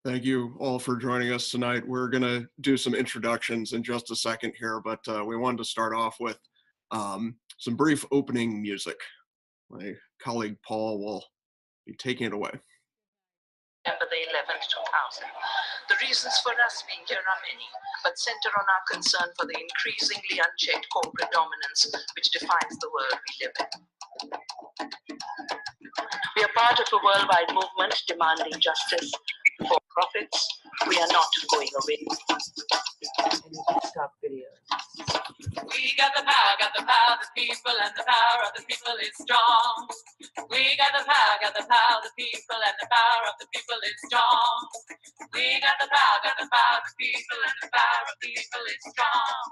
Thank you all for joining us tonight. We're going to do some introductions in just a second here, but we wanted to start off with some brief opening music. My colleague Paul will be taking it away. September the 11th, 2000. The reasons for us being here are many, but center on our concern for the increasingly unchecked corporate dominance which defines the world we live in. We are part of a worldwide movement demanding justice for profits. We are not going away. Stop video. We got the power of the people, and the power of the people is strong. We got the power of the people, and the power of the people is strong. We got the power of the people, and the power of the people is strong.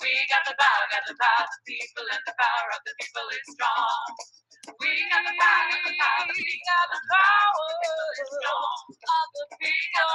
We got the power of the people, and the power of the people is strong. We got the power of the people, of the people.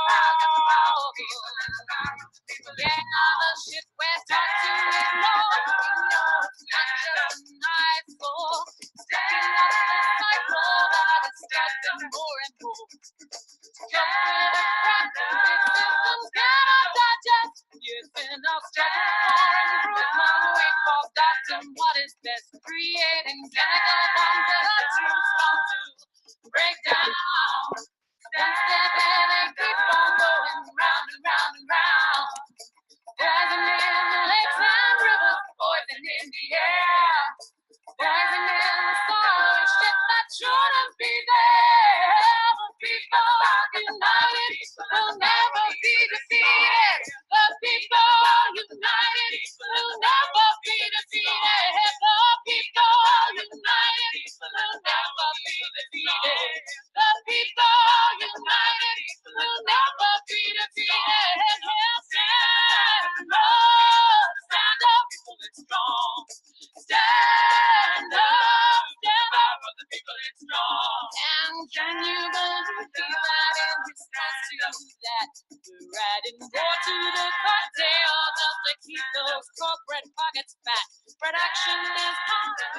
Yeah, the shit we're taught to ignore. It's not just an eyesore. Stepping off the cycle that is stuck more and more. Just with a crack, this system's gonna digest. Years in our struggle for improvement, we forgotten what is best. Creating chemical bonds that are too strong to break down. Stand still and they keep on going round and round and round. Poison in the lakes and rivers, poison in the air. Poison in the soil, shit that shouldn't be there. The people are united, will never be defeated. The people are united, will never be defeated. The people are united, will never be defeated. The people are united, will never be defeated. Stand up, people, it's strong. Stand up, stand up for the people, it's strong. And can you believe that in response to that, we're adding more to the cocktail just to keep those corporate pockets fat. Production is high,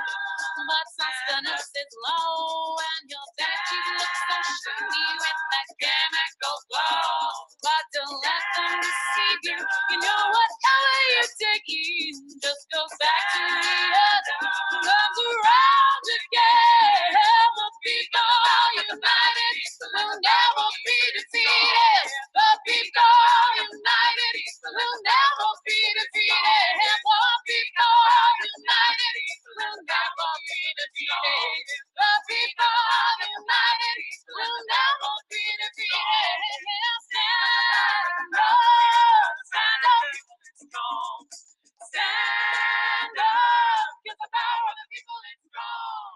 but sustenance is low, and your veggies look so shiny with that chemical glow. But don't let them deceive you. You know whatever you're taking just goes back to the other. Comes around again. The people are united, will never be defeated. The people are united, will never be defeated. The people are united, will never be defeated. The people are united, will never be defeated. Stand up, stand up, it's strong. Stand up, get the power of the people, it's strong.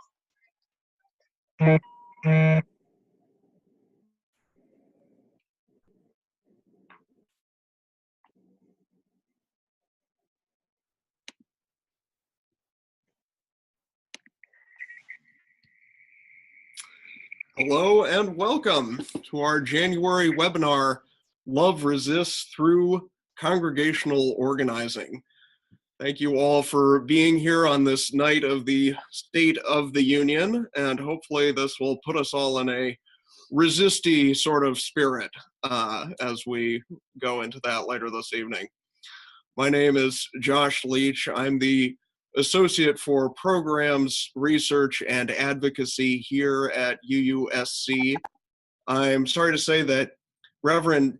Hello and welcome to our January webinar, Love Resists Through Congregational Organizing. Thank you all for being here on this night of the State of the Union, and hopefully this will put us all in a resisty sort of spirit as we go into that later this evening. My name is Josh Leach. I'm the Associate for Programs, Research, and Advocacy here at UUSC. I'm sorry to say that Reverend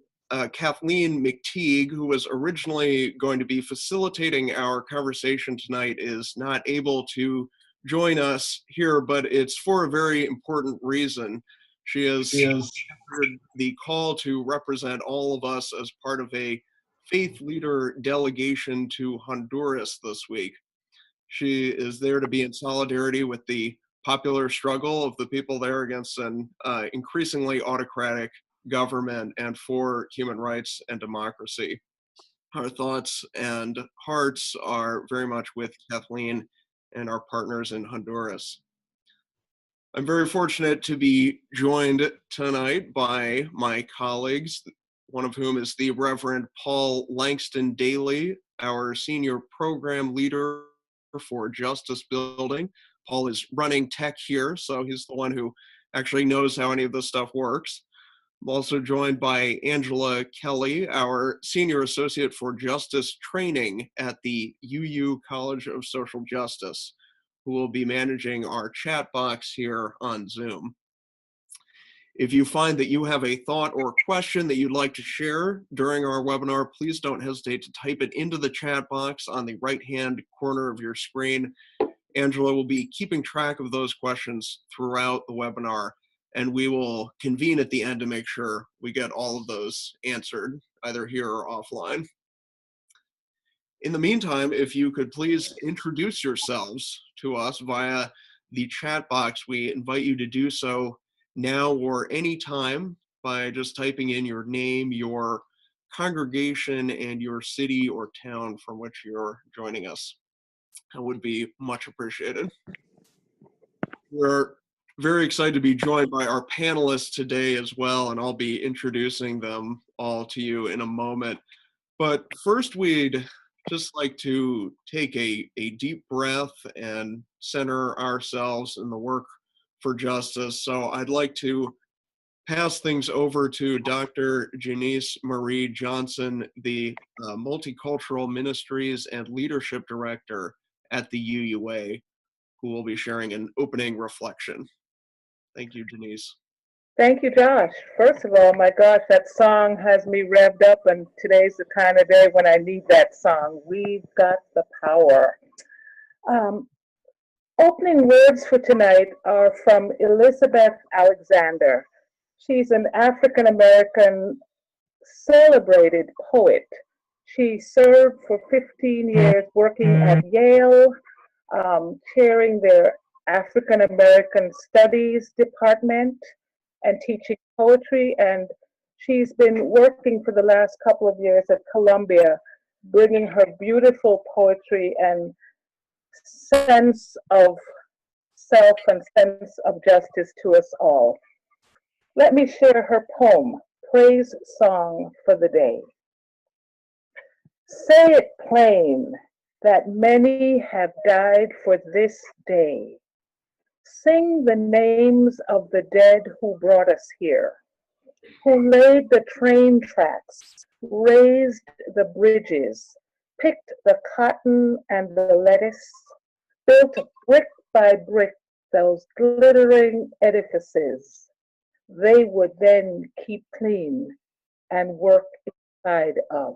Kathleen McTeague, who was originally going to be facilitating our conversation tonight, is not able to join us here, but it's for a very important reason. She has answered the call to represent all of us as part of a faith leader delegation to Honduras this week. She is there to be in solidarity with the popular struggle of the people there against an increasingly autocratic government and for human rights and democracy. Our thoughts and hearts are very much with Kathleen and our partners in Honduras. I'm very fortunate to be joined tonight by my colleagues, one of whom is the Reverend Paul Langston Daly, our senior program leader for Justice Building. Paul is running tech here, so he's the one who actually knows how any of this stuff works. I'm also joined by Angela Kelly, our Senior Associate for Justice Training at the UU College of Social Justice, who will be managing our chat box here on Zoom. If you find that you have a thought or question that you'd like to share during our webinar, please don't hesitate to type it into the chat box on the right-hand corner of your screen. Angela will be keeping track of those questions throughout the webinar, and we will convene at the end to make sure we get all of those answered, either here or offline. In the meantime, if you could please introduce yourselves to us via the chat box, we invite you to do so now or anytime by just typing in your name, your congregation, and your city or town from which you're joining us. That would be much appreciated. We're very excited to be joined by our panelists today as well, and I'll be introducing them all to you in a moment. But first, we'd just like to take a deep breath and center ourselves in the work for justice. So I'd like to pass things over to Dr. Janice Marie Johnson, the Multicultural Ministries and Leadership Director at the UUA, who will be sharing an opening reflection. Thank you, Janice. Thank you, Josh. First of all, my gosh, that song has me revved up, and today's the kind of day when I need that song. We've got the power. Opening words for tonight are from Elizabeth Alexander. She's an African-American celebrated poet. She served for 15 years working at Yale, chairing their African American Studies Department and teaching poetry. And she's been working for the last couple of years at Columbia, bringing her beautiful poetry and sense of self and sense of justice to us all. Let me share her poem, Praise Song for the Day. Say it plain that many have died for this day. Sing the names of the dead who brought us here, who laid the train tracks, raised the bridges, picked the cotton and the lettuce, built brick by brick those glittering edifices they would then keep clean and work inside of.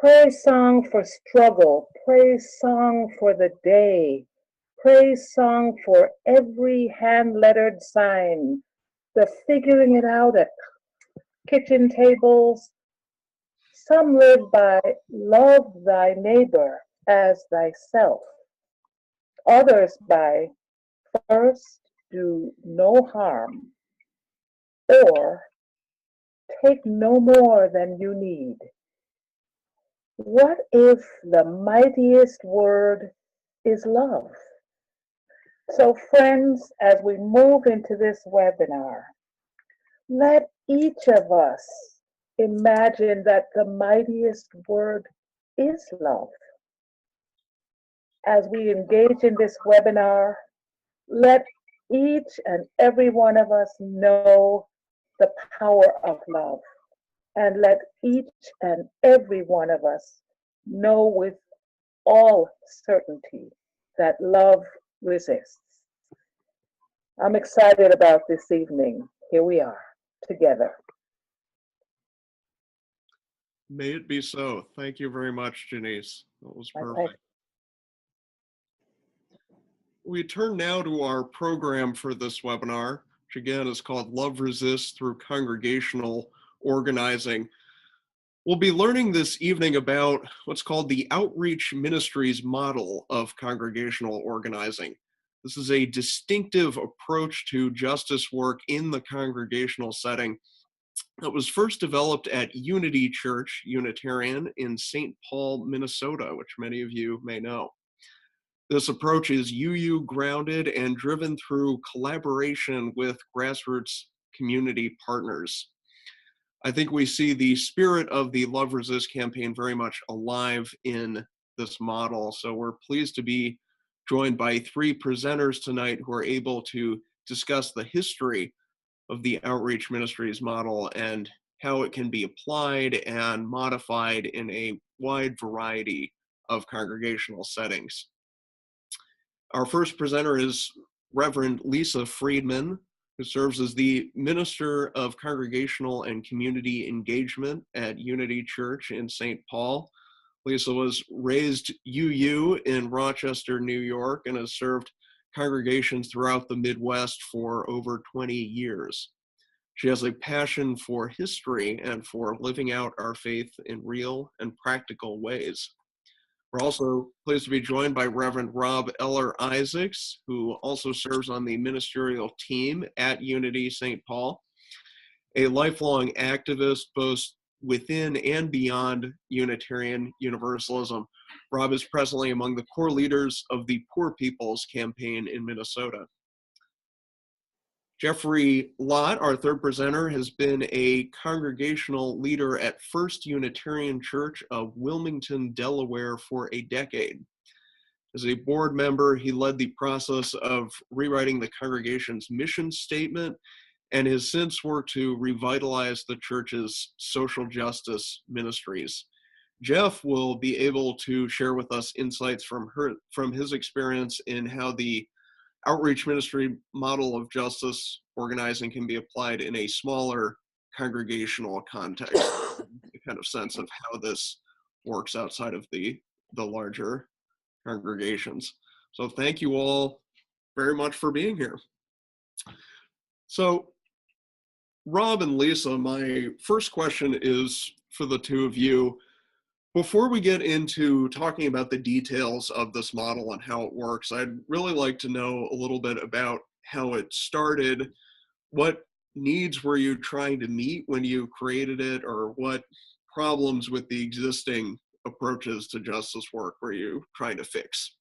Praise song for struggle, praise song for the day, praise song for every hand-lettered sign, the figuring it out at kitchen tables. Some live by love thy neighbor as thyself. Others by first do no harm, or take no more than you need. What if the mightiest word is love? So friends, as we move into this webinar, let each of us imagine that the mightiest word is love. As we engage in this webinar, let each and every one of us know the power of love, and let each and every one of us know with all certainty that love resists. I'm excited about this evening. Here we are, together. May it be so. Thank you very much, Janice. That was perfect. We turn now to our program for this webinar, which again is called Love Resists Through Congregational Organizing. We'll be learning this evening about what's called the Outreach Ministries model of congregational organizing. This is a distinctive approach to justice work in the congregational setting that was first developed at Unity Church, Unitarian, in St. Paul, Minnesota, which many of you may know. This approach is UU grounded and driven through collaboration with grassroots community partners. I think we see the spirit of the Love Resist campaign very much alive in this model. So we're pleased to be joined by three presenters tonight who are able to discuss the history of the outreach ministries model and how it can be applied and modified in a wide variety of congregational settings. Our first presenter is Reverend Lisa Friedman, who serves as the Minister of Congregational and Community Engagement at Unity Church in St. Paul. Lisa was raised UU in Rochester, New York, and has served congregations throughout the Midwest for over 20 years. She has a passion for history and for living out our faith in real and practical ways. We're also pleased to be joined by Reverend Rob Eller Isaacs, who also serves on the ministerial team at Unity St. Paul, a lifelong activist both within and beyond Unitarian Universalism. Rob is presently among the core leaders of the Poor People's Campaign in Minnesota. Jeffrey Lott, our third presenter, has been a congregational leader at First Unitarian Church of Wilmington, Delaware for a decade. As a board member, he led the process of rewriting the congregation's mission statement and has since worked to revitalize the church's social justice ministries. Jeff will be able to share with us insights from his experience in how the outreach ministry model of justice organizing can be applied in a smaller congregational context, a kind of sense of how this works outside of the larger congregations. So thank you all very much for being here. So Rob and Lisa, my first question is for the two of you. Before we get into talking about the details of this model and how it works, I'd really like to know a little bit about how it started. What needs were you trying to meet when you created it, or what problems with the existing approaches to justice work were you trying to fix?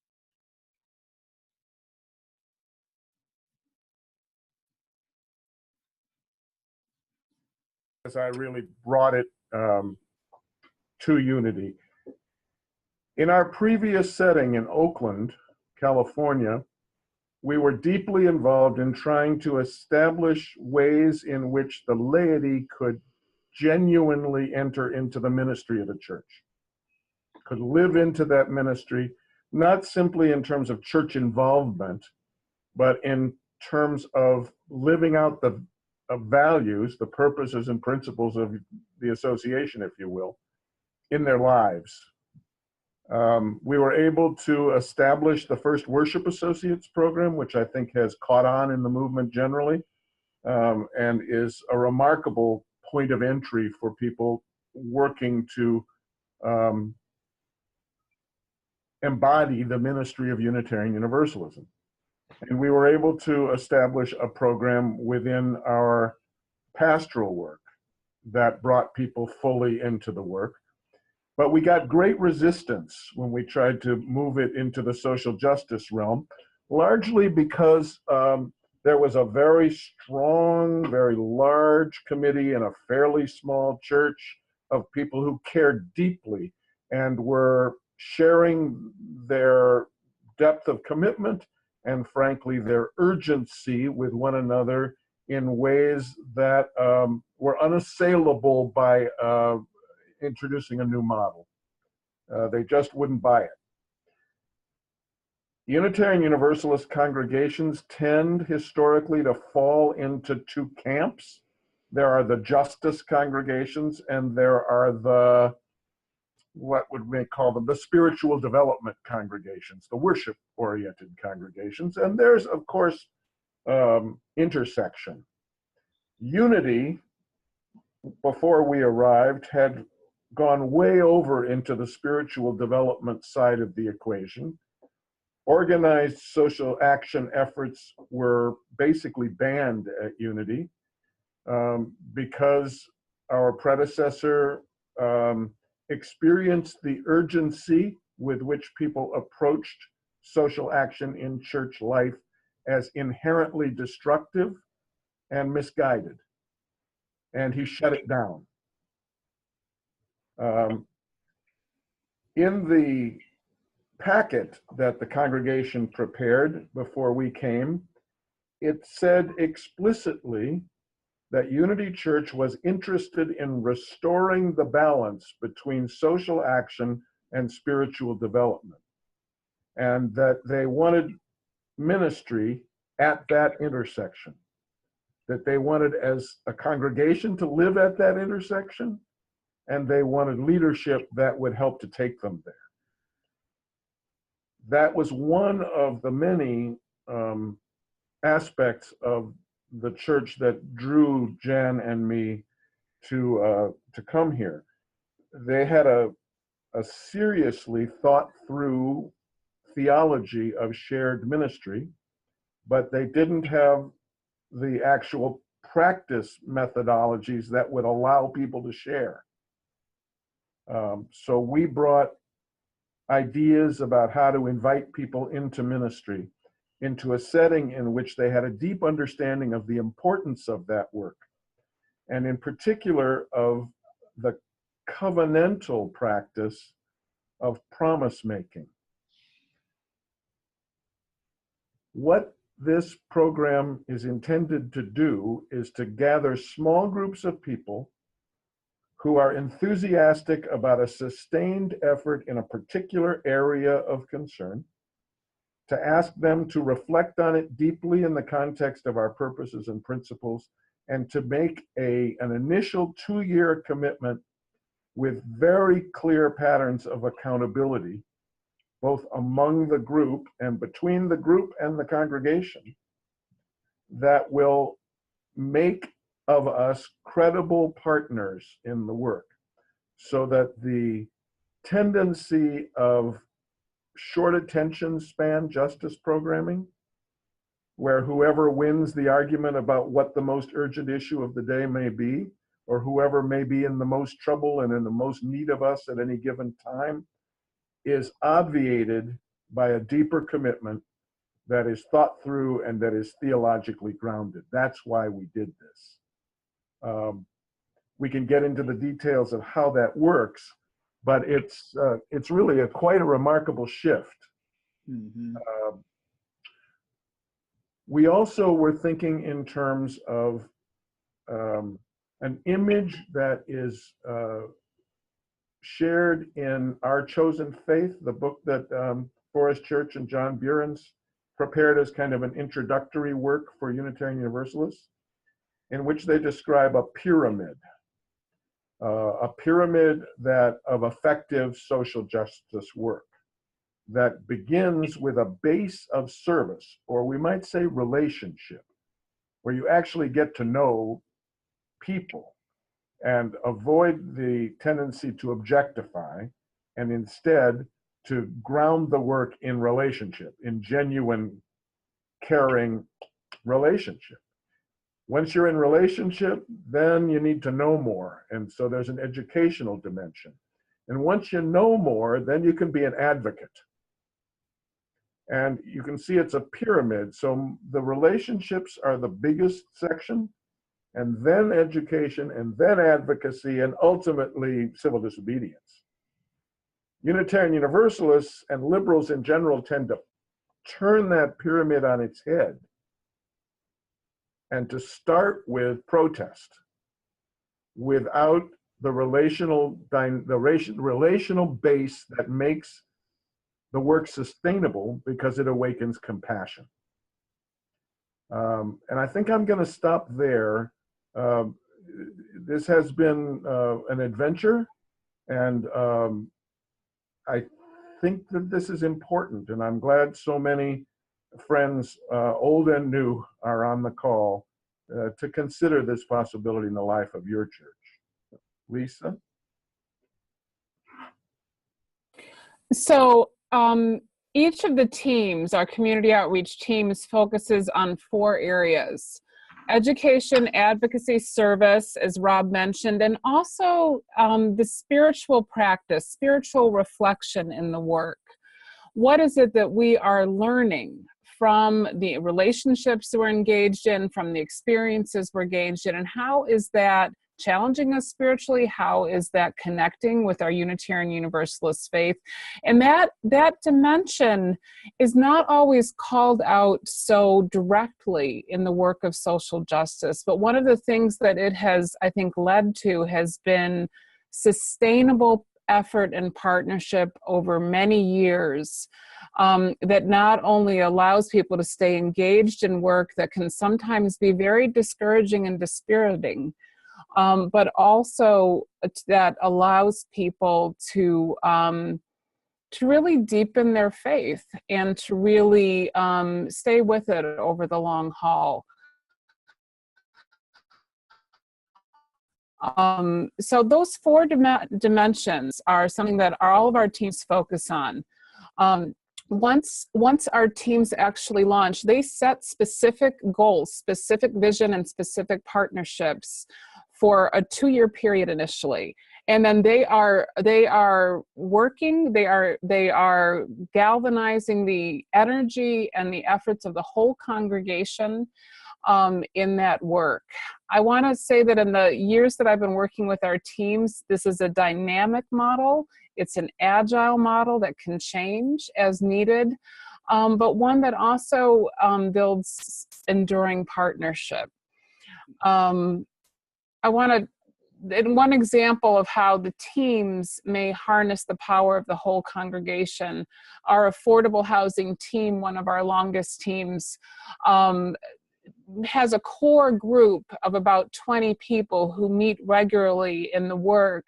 As I really brought it to Unity. In our previous setting in Oakland, California, we were deeply involved in trying to establish ways in which the laity could genuinely enter into the ministry of the church, could live into that ministry, not simply in terms of church involvement, but in terms of living out the values, the purposes and principles of the association, if you will, in their lives. We were able to establish the first Worship Associates program, which I think has caught on in the movement generally, and is a remarkable point of entry for people working to embody the ministry of Unitarian Universalism. And we were able to establish a program within our pastoral work that brought people fully into the work. But we got great resistance when we tried to move it into the social justice realm, largely because there was a very strong, very large committee in a fairly small church of people who cared deeply and were sharing their depth of commitment and, frankly, their urgency with one another in ways that were unassailable by introducing a new model. They just wouldn't buy it. Unitarian Universalist congregations tend historically to fall into two camps. There are the justice congregations, and there are the, what would we call them, the spiritual development congregations, the worship-oriented congregations, and there's, of course, intersection. Unity, before we arrived, had gone way over into the spiritual development side of the equation. Organized social action efforts were basically banned at Unity because our predecessor experienced the urgency with which people approached social action in church life as inherently destructive and misguided, and he shut it down. In the packet that the congregation prepared before we came, it said explicitly that Unity Church was interested in restoring the balance between social action and spiritual development, and that they wanted ministry at that intersection, that they wanted as a congregation to live at that intersection, and they wanted leadership that would help to take them there. That was one of the many aspects of the church that drew Jan and me to come here. They had a seriously thought through theology of shared ministry, but they didn't have the actual practice methodologies that would allow people to share. So we brought ideas about how to invite people into ministry, into a setting in which they had a deep understanding of the importance of that work, and in particular of the covenantal practice of promise making. What this program is intended to do is to gather small groups of people who are enthusiastic about a sustained effort in a particular area of concern, to ask them to reflect on it deeply in the context of our purposes and principles, and to make an initial 2-year commitment with very clear patterns of accountability, both among the group and between the group and the congregation, that will make of us credible partners in the work, so that the tendency of short attention span justice programming, where whoever wins the argument about what the most urgent issue of the day may be, or whoever may be in the most trouble and in the most need of us at any given time, is obviated by a deeper commitment that is thought through and that is theologically grounded. That's why we did this. We can get into the details of how that works, but it's really quite a remarkable shift. Mm-hmm. We also were thinking in terms of an image that is shared in Our Chosen Faith, the book that Forrest Church and John Burens prepared as kind of an introductory work for Unitarian Universalists, in which they describe a pyramid that of effective social justice work that begins with a base of service, or we might say relationship, where you actually get to know people and avoid the tendency to objectify, and instead to ground the work in relationship, in genuine, caring relationship. Once you're in relationship, then you need to know more. And so there's an educational dimension. And once you know more, then you can be an advocate. And you can see it's a pyramid. So the relationships are the biggest section, and then education, and then advocacy, and ultimately civil disobedience. Unitarian Universalists and liberals in general tend to turn that pyramid on its head and to start with protest without the relational base that makes the work sustainable, because it awakens compassion. And I think I'm going to stop there. This has been an adventure, and I think that this is important, and I'm glad so many friends, old and new, are on the call to consider this possibility in the life of your church. Lisa? So each of the teams, our community outreach teams, focuses on 4 areas: education, advocacy, service, as Rob mentioned, and also the spiritual practice, spiritual reflection in the work. What is it that we are learning from the relationships we're engaged in, from the experiences we're engaged in, and how is that challenging us spiritually? How is that connecting with our Unitarian Universalist faith? And that dimension is not always called out so directly in the work of social justice, but one of the things that it has, I think, led to has been sustainable effort and partnership over many years, that not only allows people to stay engaged in work that can sometimes be very discouraging and dispiriting, but also that allows people to really deepen their faith and to really stay with it over the long haul. So those four dimensions are something that all of our teams focus on. Once our teams actually launch, they set specific goals, specific vision, and specific partnerships for a 2-year period initially. And then they are working, they are galvanizing the energy and the efforts of the whole congregation in that work. I want to say that in the years that I've been working with our teams, this is a dynamic model. It's an agile model that can change as needed, but one that also builds enduring partnership. One example of how the teams may harness the power of the whole congregation, our affordable housing team, one of our longest teams, has a core group of about 20 people who meet regularly in the work.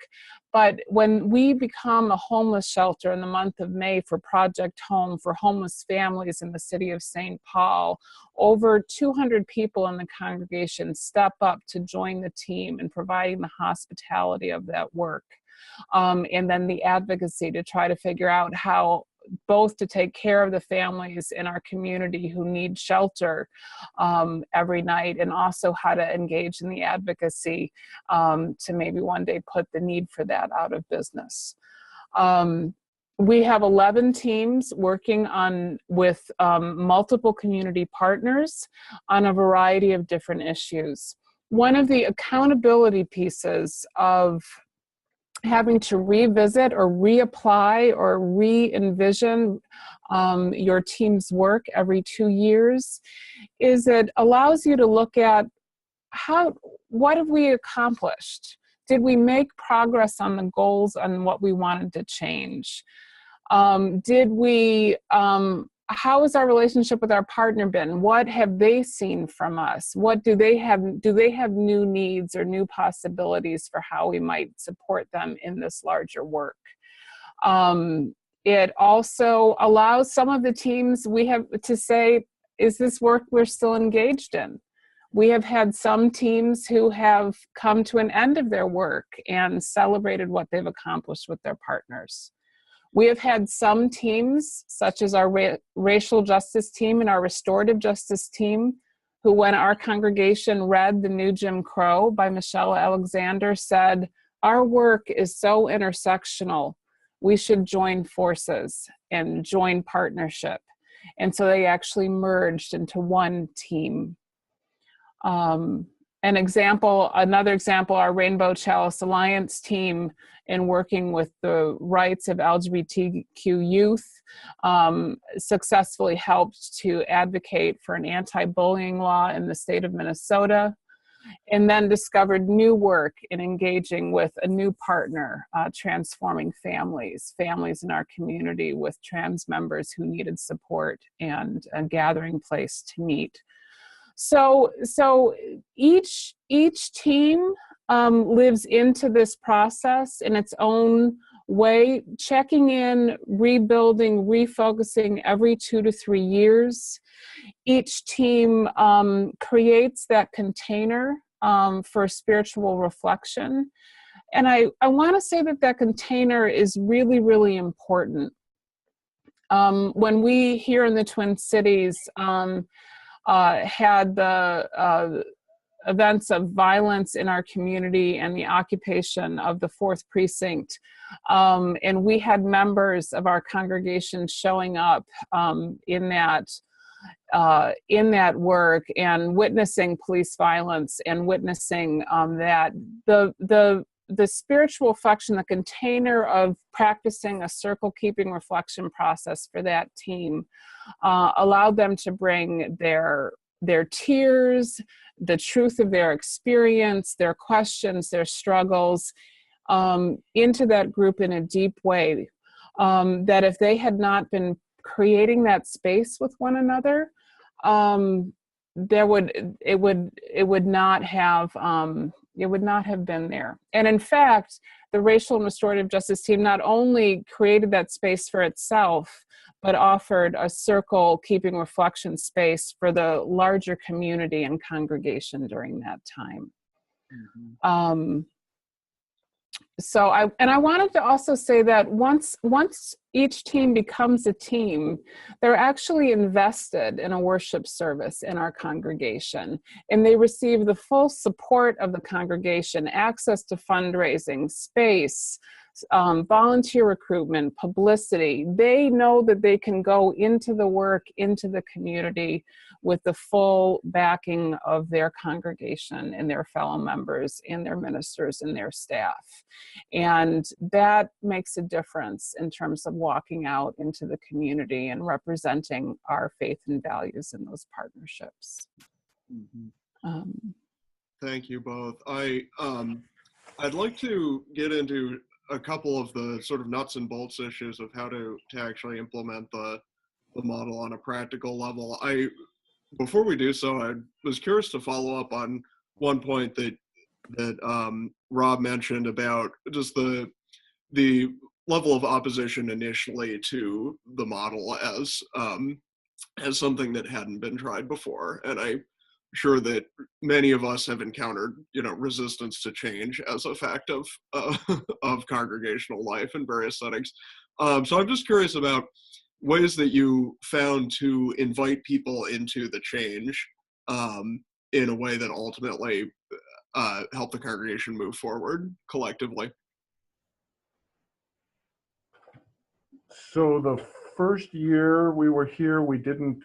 But when we become a homeless shelter in the month of May for Project Home for homeless families in the city of St. Paul, over 200 people in the congregation step up to join the team in providing the hospitality of that work. And then the advocacy to try to figure out how both to take care of the families in our community who need shelter every night, and also how to engage in the advocacy to maybe one day put the need for that out of business. We have 11 teams working with multiple community partners on a variety of different issues. One of the accountability pieces of having to revisit or reapply or re-envision your team's work every 2 years is it allows you to look at what have we accomplished? Did we make progress on the goals and what we wanted to change? How has our relationship with our partner been? What have they seen from us? What do they have? Do they have new needs or new possibilities for how we might support them in this larger work? It also allows some of the teams we have to say, is this work we're still engaged in? We have had some teams who have come to an end of their work and celebrated what they've accomplished with their partners. We have had some teams, such as our racial justice team and our restorative justice team, who when our congregation read The New Jim Crow by Michelle Alexander said, our work is so intersectional, we should join forces and join partnership. And so they actually merged into one team. Another example, our Rainbow Chalice Alliance team in working with the rights of LGBTQ youth successfully helped to advocate for an anti-bullying law in the state of Minnesota, and then discovered new work in engaging with a new partner, transforming families in our community with trans members who needed support and a gathering place to meet. So each team lives into this process in its own way, checking in, rebuilding, refocusing every 2 to 3 years. Each team creates that container for spiritual reflection. And I want to say that container is really, really important. When we here in the Twin Cities had the events of violence in our community and the occupation of the 4th Precinct. And we had members of our congregation showing up in that in that work and witnessing police violence and witnessing that the spiritual function, the container of practicing a circle keeping reflection process for that team allowed them to bring their tears, the truth of their experience, their questions, their struggles into that group in a deep way. That if they had not been creating that space with one another, it would not have been there. And in fact, the racial and restorative justice team not only created that space for itself, but offered a circle keeping reflection space for the larger community and congregation during that time. Mm-hmm. So I wanted to also say that once each team becomes a team, they're actually invested in a worship service in our congregation, and they receive the full support of the congregation, access to fundraising, space, volunteer recruitment, publicity. They know that they can go into the work, into the community with the full backing of their congregation and their fellow members and their ministers and their staff. And that makes a difference in terms of walking out into the community and representing our faith and values in those partnerships. Mm-hmm. Thank you both. I'd like to get into a couple of the sort of nuts and bolts issues of how to actually implement the model on a practical level. Before we do so, I was curious to follow up on one point that Rob mentioned about just the level of opposition initially to the model as something that hadn't been tried before. And I'm sure that many of us have encountered, resistance to change as a fact of congregational life in various settings. So I'm just curious about ways that you found to invite people into the change in a way that ultimately helped the congregation move forward collectively. So the first year we were here, we didn't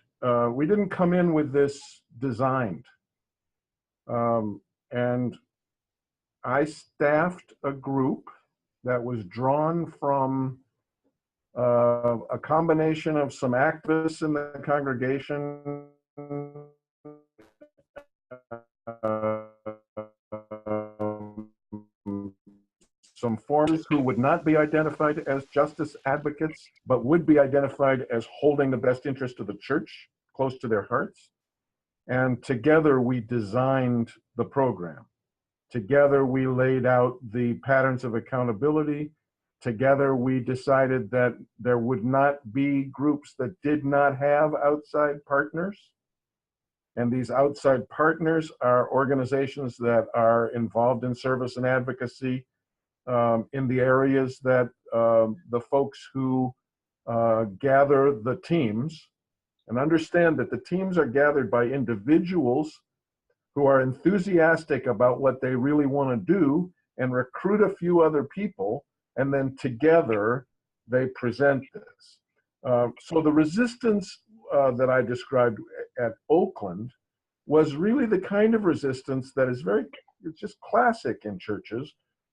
come in with this designed. And I staffed a group that was drawn from a combination of some activists in the congregation, some forms who would not be identified as justice advocates, but would be identified as holding the best interest of the church close to their hearts. And together we designed the program. Together we laid out the patterns of accountability. Together we decided that there would not be groups that did not have outside partners. And these outside partners are organizations that are involved in service and advocacy in the areas that the folks who gather the teams, and understand that the teams are gathered by individuals who are enthusiastic about what they really want to do and recruit a few other people, and then together they present this. So the resistance that I described at Oakland was really the kind of resistance that is it's just classic in churches,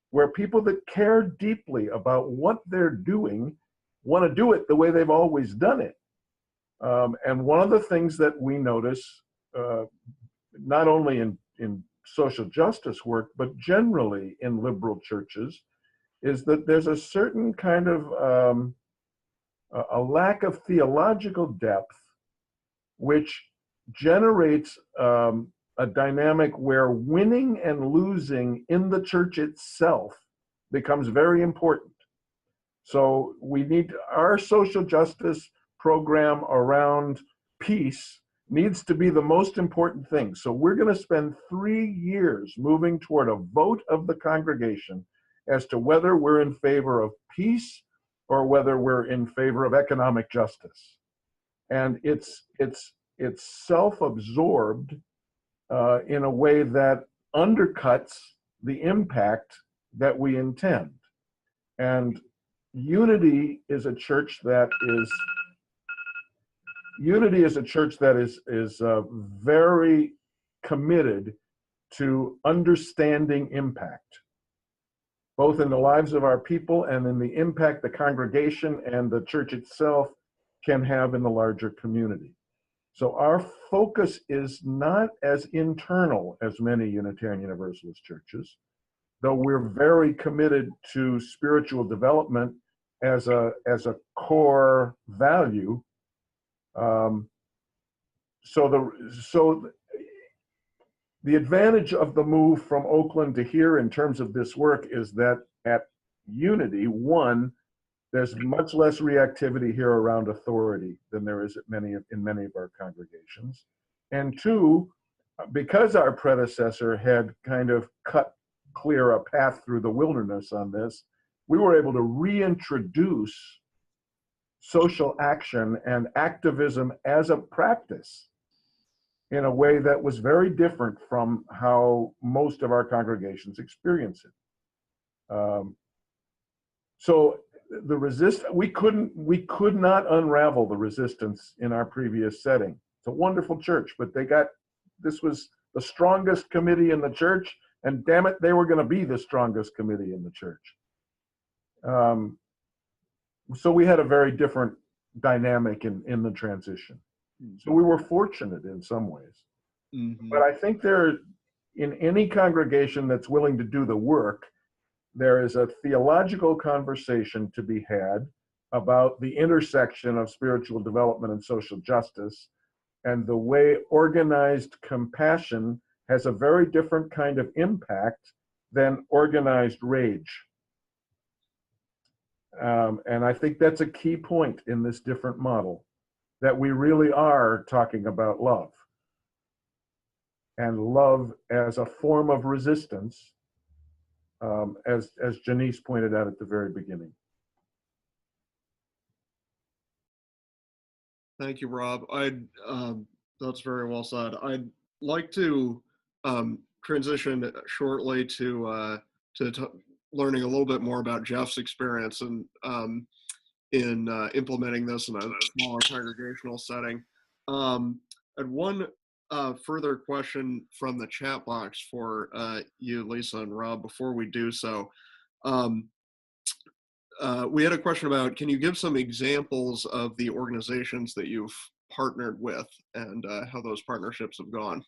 where people that care deeply about what they're doing want to do it the way they've always done it. And one of the things that we notice, not only in social justice work, but generally in liberal churches, is that there's a certain kind of a lack of theological depth, which generates a dynamic where winning and losing in the church itself becomes very important. So we need our social justice program around peace needs to be the most important thing. So we're going to spend 3 years moving toward a vote of the congregation as to whether we're in favor of peace or whether we're in favor of economic justice. And it's self-absorbed in a way that undercuts the impact that we intend. And Unity is a church that is Unity is a church that is very committed to understanding impact, both in the lives of our people and in the impact the congregation and the church itself can have in the larger community. So our focus is not as internal as many Unitarian Universalist churches, though we're very committed to spiritual development as a core value. So the advantage of the move from Oakland to here in terms of this work is that at Unity, one, there's much less reactivity here around authority than there is in many of our congregations. And two, because our predecessor had kind of cut clear a path through the wilderness on this, we were able to reintroduce social action and activism as a practice in a way that was very different from how most of our congregations experience it. So the we could not unravel the resistance in our previous setting. It's a wonderful church, but this was the strongest committee in the church, and damn it, they were going to be the strongest committee in the church. So we had a very different dynamic in the transition. So we were fortunate in some ways. Mm-hmm. But I think in any congregation that's willing to do the work, there is a theological conversation to be had about the intersection of spiritual development and social justice, and the way organized compassion has a very different kind of impact than organized rage. And I think that's a key point in this different model, that we really are talking about love, and love as a form of resistance, as Janice pointed out at the very beginning. Thank you, Rob. That's very well said. I'd like to transition shortly to learning a little bit more about Jeff's experience in implementing this in a smaller congregational setting. And one further question from the chat box for you, Lisa and Rob, before we do so. We had a question about, can you give some examples of the organizations that you've partnered with and how those partnerships have gone?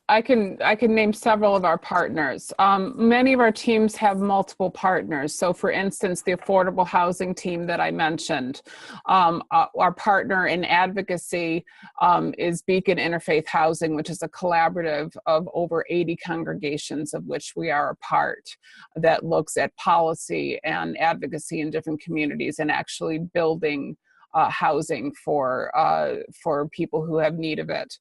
I can name several of our partners. Many of our teams have multiple partners. So for instance, the affordable housing team that I mentioned, our partner in advocacy is Beacon Interfaith Housing, which is a collaborative of over 80 congregations of which we are a part, that looks at policy and advocacy in different communities and actually building housing for people who have need of it.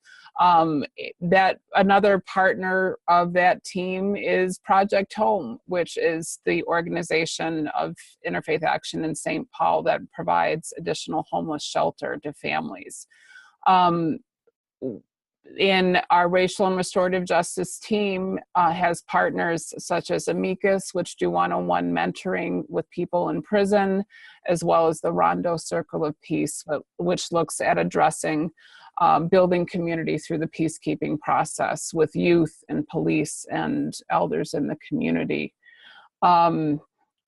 That another partner of that team is Project Home, which is the organization of Interfaith Action in St. Paul that provides additional homeless shelter to families. In our racial and restorative justice team has partners such as Amicus, which do one-on-one mentoring with people in prison, as well as the Rondo Circle of Peace, which looks at addressing building community through the peacekeeping process with youth and police and elders in the community.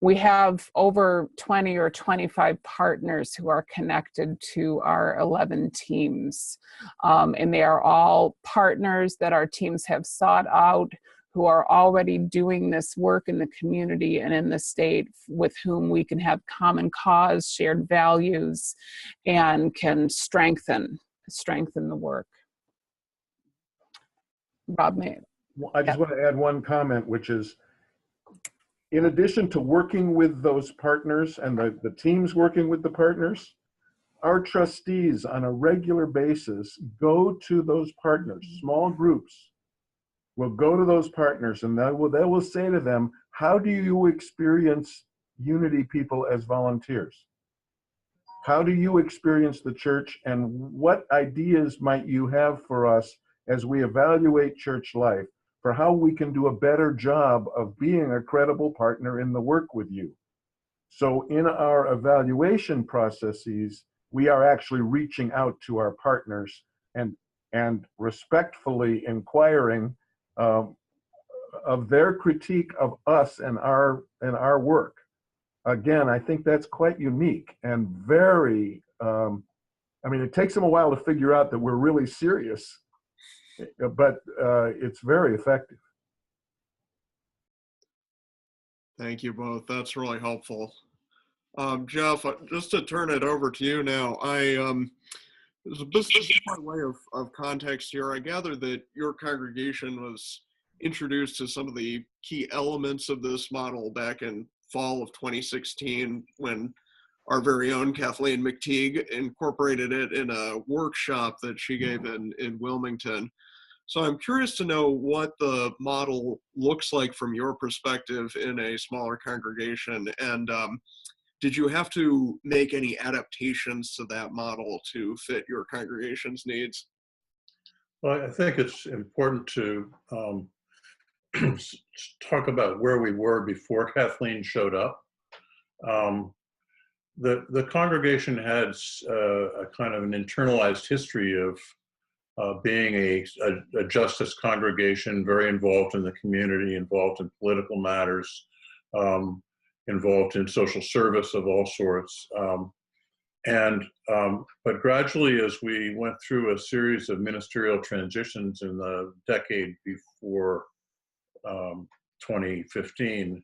We have over 20 or 25 partners who are connected to our 11 teams. And they are all partners that our teams have sought out, who are already doing this work in the community and in the state, with whom we can have common cause, shared values, and can strengthen the work. Rob, I just want to add one comment, which is, in addition to working with those partners and the teams working with the partners, our trustees on a regular basis go to those partners. Small groups will go to those partners and they will say to them, how do you experience Unity people as volunteers? How do you experience the church, and what ideas might you have for us as we evaluate church life, for how we can do a better job of being a credible partner in the work with you? So in our evaluation processes, we are actually reaching out to our partners and respectfully inquiring of their critique of us and our work. Again, I think that's quite unique and very, I mean, it takes them a while to figure out that we're really serious, but it's very effective. Thank you both. That's really helpful. Jeff, just to turn it over to you now, there's a different way of context here. I gather that your congregation was introduced to some of the key elements of this model back in fall of 2016 when our very own Kathleen McTeague incorporated it in a workshop that she gave in Wilmington. So I'm curious to know what the model looks like from your perspective in a smaller congregation, and did you have to make any adaptations to that model to fit your congregation's needs? Well, I think it's important to talk about where we were before Kathleen showed up. The congregation had a kind of an internalized history of being a justice congregation, very involved in the community, involved in political matters, involved in social service of all sorts. But gradually, as we went through a series of ministerial transitions in the decade before 2015,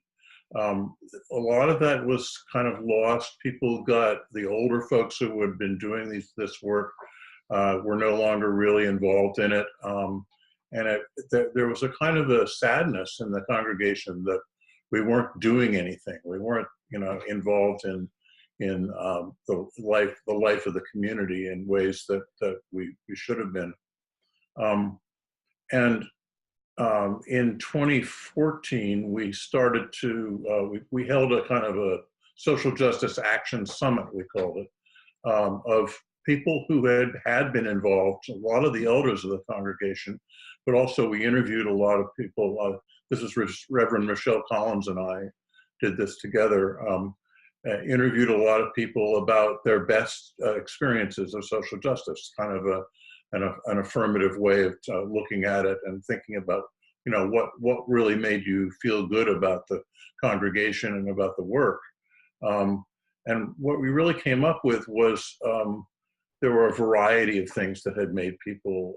a lot of that was kind of lost. People got, the older folks who had been doing this work were no longer really involved in it. There was a kind of a sadness in the congregation that we weren't doing anything. We weren't, involved in the life of the community in ways that we should have been. In 2014, we started to, we held a kind of a social justice action summit, we called it, of people who had been involved, a lot of the elders of the congregation, but also we interviewed a lot of people. This is Reverend Michelle Collins and I did this together, interviewed a lot of people about their best experiences of social justice, kind of an affirmative way of looking at it and thinking about, what really made you feel good about the congregation and about the work. And what we really came up with was there were a variety of things that had made people,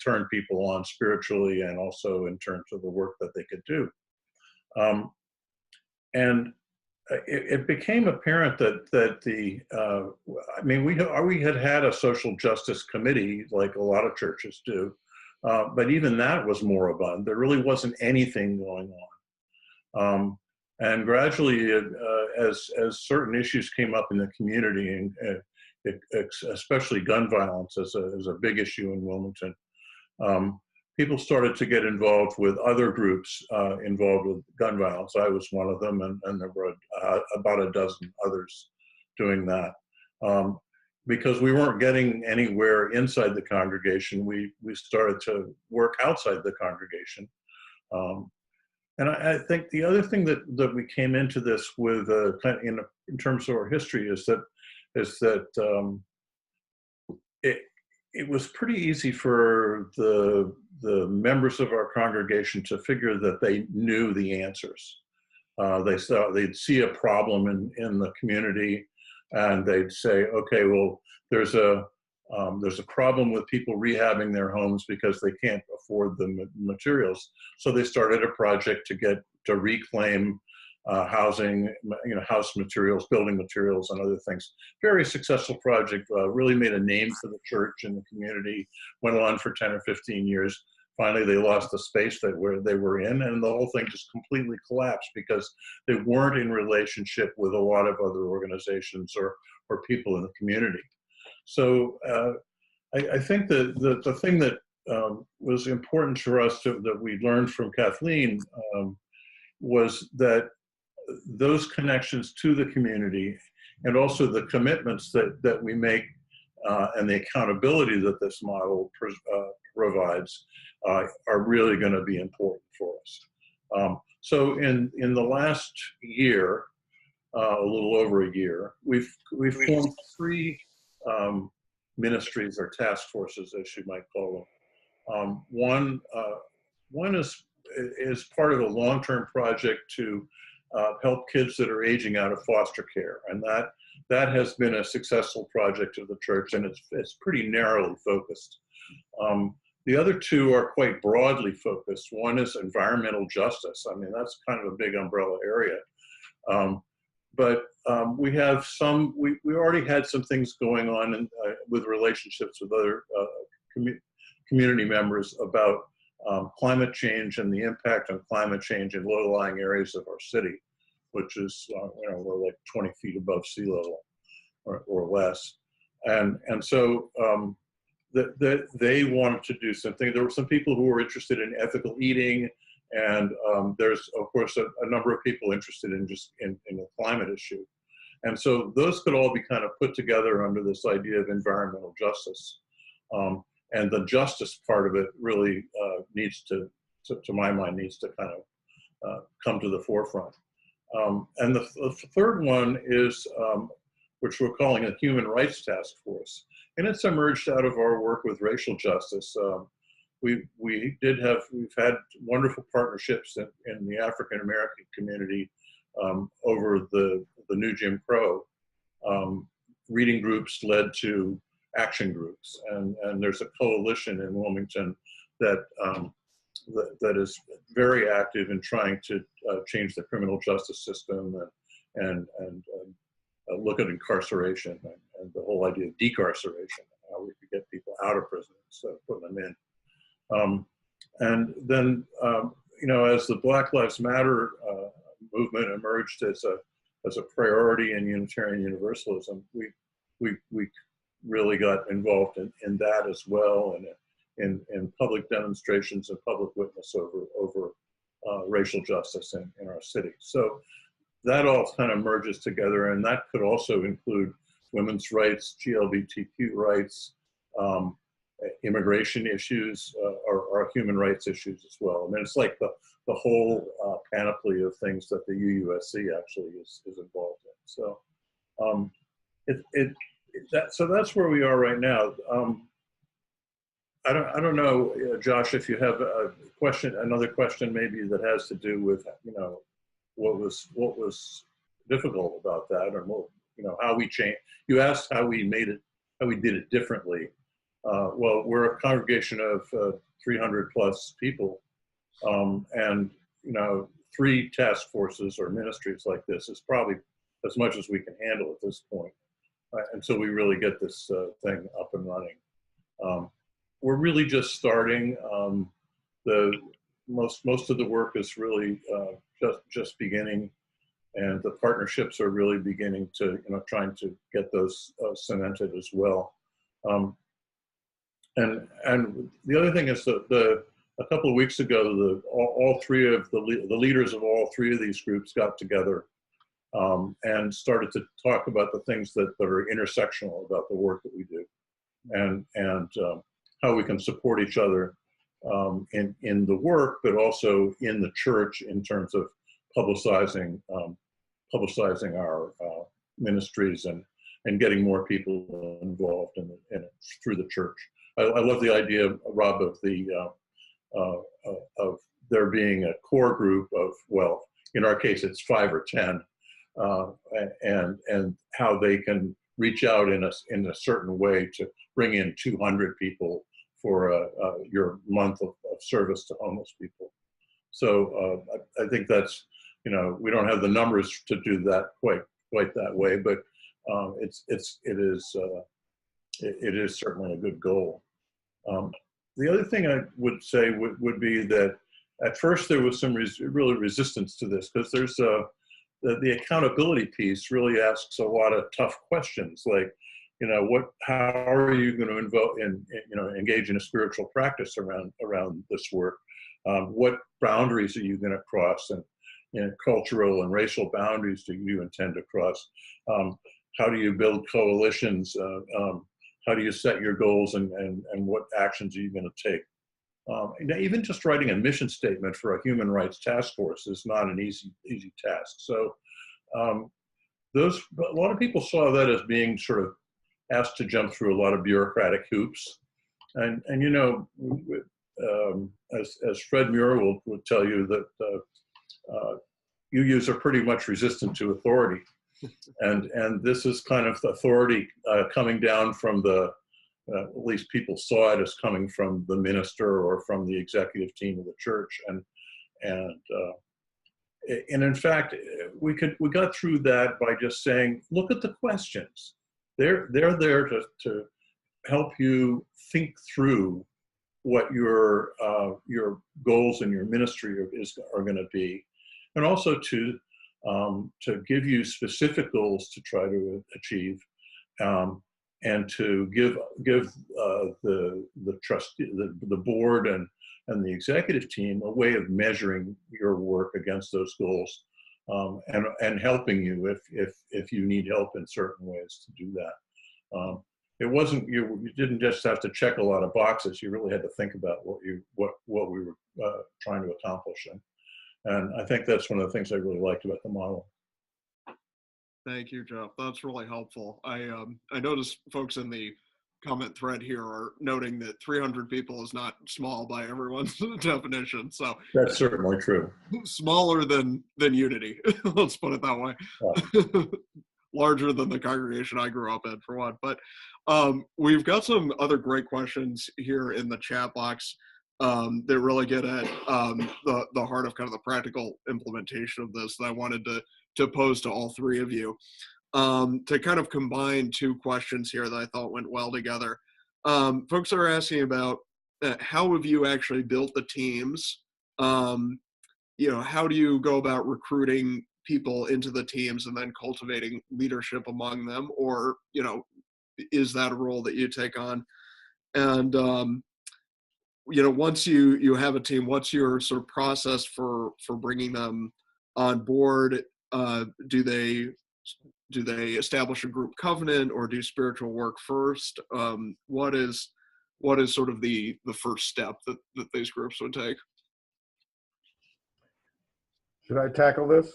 turn people on spiritually and also in terms of the work that they could do. It became apparent that we had a social justice committee like a lot of churches do, but even that was moribund. There really wasn't anything going on. And gradually, as certain issues came up in the community, and especially gun violence as a big issue in Wilmington, people started to get involved with other groups involved with gun violence. I was one of them, and there were about a dozen others doing that. Because we weren't getting anywhere inside the congregation, we started to work outside the congregation. And I think the other thing that we came into this with in terms of our history is that it was pretty easy for the members of our congregation to figure that they knew the answers. They'd see a problem in the community, and they'd say, okay, well, there's a problem with people rehabbing their homes because they can't afford the materials. So they started a project to reclaim housing, house materials, building materials, and other things. Very successful project, really made a name for the church and the community, went on for 10 or 15 years. Finally, they lost the space they were in, and the whole thing just completely collapsed because they weren't in relationship with a lot of other organizations or people in the community. So I think the thing that was important for us that we learned from Kathleen was that those connections to the community and also the commitments that we make and the accountability that this model provides are really going to be important for us. So in the last year, a little over a year, we've formed three ministries or task forces, as you might call them. One is part of a long-term project to help kids that are aging out of foster care, and that has been a successful project of the church, and it's pretty narrowly focused. The other two are quite broadly focused. One is environmental justice. I mean, that's kind of a big umbrella area. But we have we already had some things going on with relationships with other community members about climate change and the impact on climate change in low-lying areas of our city, which is, we're like 20 feet above sea level or less. And so they wanted to do something. There were some people who were interested in ethical eating, and there's, of course, a number of people interested in just in the climate issue. And so those could all be kind of put together under this idea of environmental justice. And the justice part of it really needs to my mind, needs to kind of come to the forefront. And the third one is, which we're calling a Human Rights Task Force. And it's emerged out of our work with racial justice. We've had wonderful partnerships in the African American community over the new Jim Crow. Reading groups led to action groups, and there's a coalition in Wilmington that is very active in trying to change the criminal justice system and look at incarceration and the whole idea of decarceration, how we could get people out of prison instead of putting them in. And then, as the Black Lives Matter movement emerged as a priority in Unitarian Universalism, we really got involved in that as well, and in public demonstrations and public witness over racial justice in our city. So that all kind of merges together, and that could also include women's rights, GLBTQ rights, immigration issues, or human rights issues as well. I mean, it's like the whole panoply of things that the UUSC actually is involved in. So so that's where we are right now. I don't know, Josh, if you have another question maybe that has to do with what was difficult about that, or how we changed. You asked how we did it differently. Well, we're a congregation of 300 plus people, and 3 task forces or ministries like this is probably as much as we can handle at this point, until we really get this thing up and running. We're really just starting. Most of the work is really just beginning, and the partnerships are really beginning to trying to get those cemented as well. And the other thing is that a couple of weeks ago, all three of the leaders of all 3 of these groups got together and started to talk about the things that are intersectional about the work that we do, and how we can support each other in the work, but also in the church in terms of publicizing our ministries and getting more people involved in it through the church. I love the idea, Rob, of of there being a core group of, well, in our case, it's 5 or 10, and how they can reach out in a certain way to bring in 200 people for your month of service to homeless people. So I think that's, we don't have the numbers to do that quite that way, but it is certainly a good goal. The other thing I would say would be that at first there was some really resistance to this, because there's the accountability piece really asks a lot of tough questions, like, how are you going to engage in a spiritual practice around this work? What boundaries are you going to cross, and cultural and racial boundaries do you intend to cross? How do you build coalitions? How do you set your goals, and what actions are you going to take? Even just writing a mission statement for a human rights task force is not an easy task. So a lot of people saw that as being sort of asked to jump through a lot of bureaucratic hoops. And you know, as Fred Muir will tell you, that UUs are pretty much resistant to authority. And this is kind of the authority coming down from the, at least people saw it as coming from the minister or from the executive team of the church. And in fact, we got through that by just saying, look at the questions. They're there to help you think through what your goals in your ministry are going to be, and also to give you specific goals to try to achieve, and to give the trustee, the board, and the executive team a way of measuring your work against those goals, and helping you if you need help in certain ways to do that. It wasn't, you didn't just have to check a lot of boxes. You really had to think about what we were trying to accomplish. And I think that's one of the things I really liked about the model. Thank you, Jeff. That's really helpful. I noticed folks in the comment thread here are noting that 300 people is not small by everyone's definition. So that's certainly true. Smaller than Unity. Let's put it that way. Yeah. Larger than the congregation I grew up in, for one. But we've got some other great questions here in the chat box that really get at the heart of kind of the practical implementation of this that I wanted to pose to all three of you, to kind of combine two questions here that I thought went well together. Folks are asking about how have you actually built the teams? You know, how do you go about recruiting people into the teams and then cultivating leadership among them? Or, you know, is that a role that you take on? And, you know, once you have a team, what's your sort of process for bringing them on board? Do they establish a group covenant, or do spiritual work first? What is sort of the first step that these groups would take? Should I tackle this?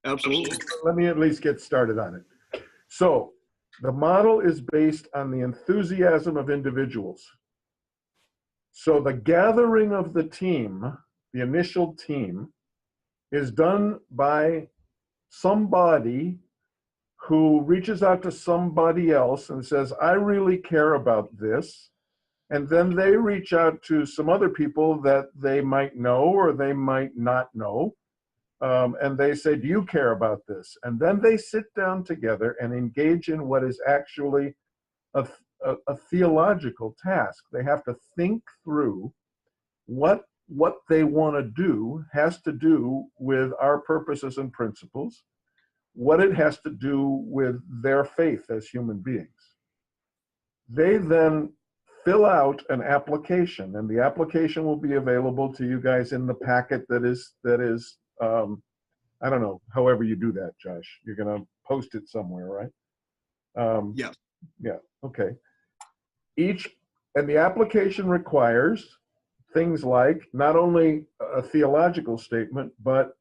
Absolutely. Let me at least get started on it. So the model is based on the enthusiasm of individuals. So the gathering of the team, the initial team, is done by somebody who reaches out to somebody else and says, I really care about this. And then they reach out to some other people that they might know or they might not know. And they say, do you care about this? And then they sit down together and engage in what is actually a theological task. They have to think through what they want to do has to do with our purposes and principles, what it has to do with their faith as human beings. They then fill out an application, and the application will be available to you guys in the packet that is I don't know, however you do that, Josh. You're going to post it somewhere, right? Yes. Yeah, okay. And the application requires things like not only a theological statement, but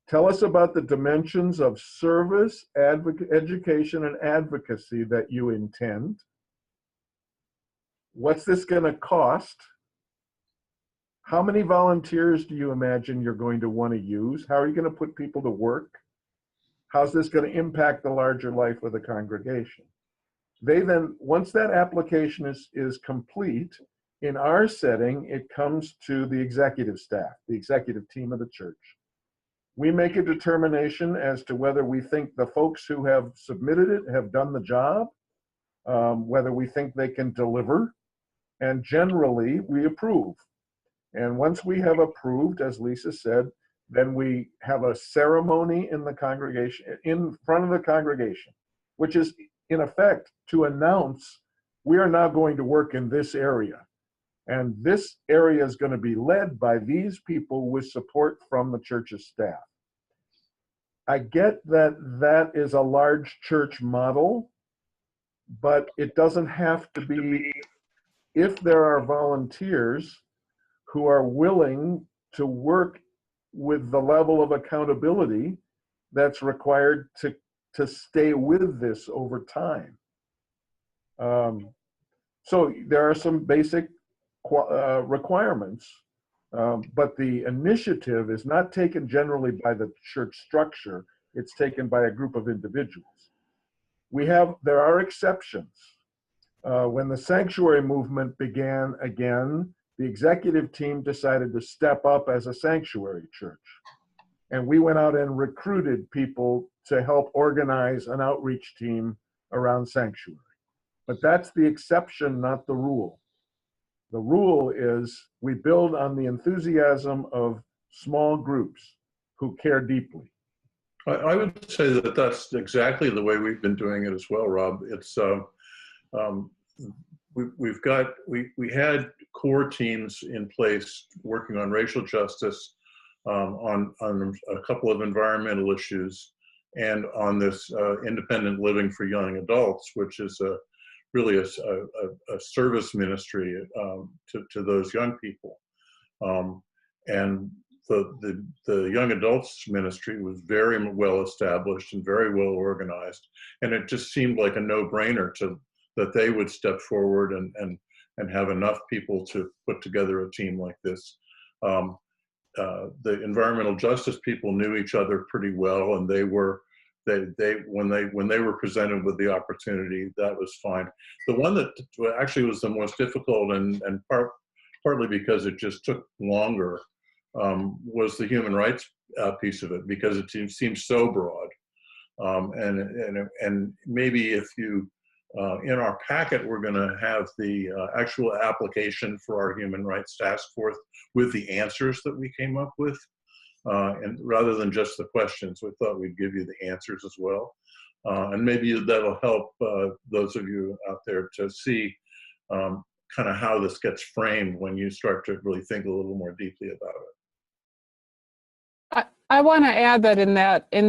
tell us about the dimensions of service, education, and advocacy that you intend. What's this going to cost? How many volunteers do you imagine you're going to want to use? How are you going to put people to work? How's this going to impact the larger life of the congregation? They then, once that application is complete, in our setting, it comes to the executive staff, the executive team of the church. We make a determination as to whether we think the folks who have submitted it have done the job, whether we think they can deliver, and generally we approve. And once we have approved, as Lisa said, then we have a ceremony in the congregation, in front of the congregation, which is in effect to announce we are now going to work in this area. And this area is going to be led by these people with support from the church's staff. I get that that is a large church model, but it doesn't have to be. If there are volunteers who are willing to work with the level of accountability that's required to stay with this over time. So there are some basic requirements, but the initiative is not taken generally by the church structure. It's taken by a group of individuals. There are exceptions. When the sanctuary movement began again, the executive team decided to step up as a sanctuary church. And we went out and recruited people to help organize an outreach team around sanctuary. But that's the exception, not the rule. The rule is we build on the enthusiasm of small groups who care deeply. I would say that that's exactly the way we've been doing it as well, Rob. It's we had core teams in place working on racial justice, on a couple of environmental issues, and on this independent living for young adults, which is really a service ministry to those young people. And the young adults ministry was very well established and very well organized, and it just seemed like a no-brainer that they would step forward and have enough people to put together a team like this. The environmental justice people knew each other pretty well, and when they were presented with the opportunity, that was fine. The one that actually was the most difficult, and partly because it just took longer, was the human rights piece of it, because it seems so broad. And maybe if you, in our packet, we're going to have the actual application for our human rights task force with the answers that we came up with. And rather than just the questions, we thought we'd give you the answers as well. And maybe that'll help those of you out there to see kind of how this gets framed when you start to really think a little more deeply about it. I want to add that in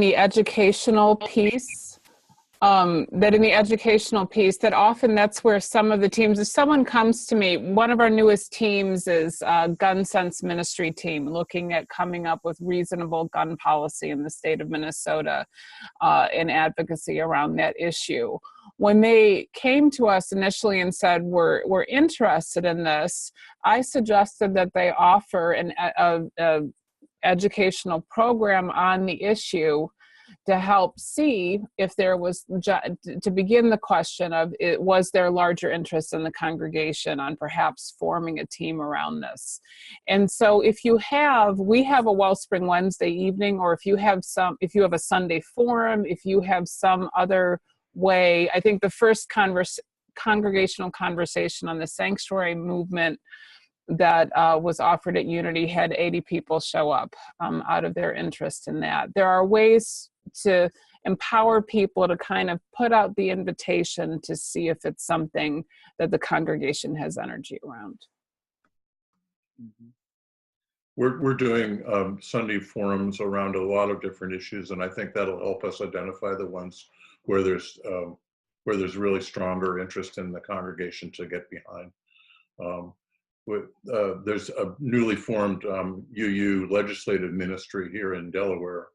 the educational piece, that often that's where some of the teams, if someone comes to me, one of our newest teams is Gun Sense Ministry team, looking at coming up with reasonable gun policy in the state of Minnesota and advocacy around that issue. When they came to us initially and said, we're interested in this, I suggested that they offer a educational program on the issue to help see if there was, to begin the question of, was there larger interest in the congregation on perhaps forming a team around this? And so if we have a Wellspring Wednesday evening, or if you have a Sunday forum, if you have some other way, I think the first congregational conversation on the sanctuary movement that was offered at Unity had 80 people show up out of their interest in that. There are ways to empower people to kind of put out the invitation to see if it's something that the congregation has energy around. We're doing Sunday forums around a lot of different issues, and I think that'll help us identify the ones where there's really stronger interest in the congregation to get behind. There's a newly formed UU legislative ministry here in Delaware,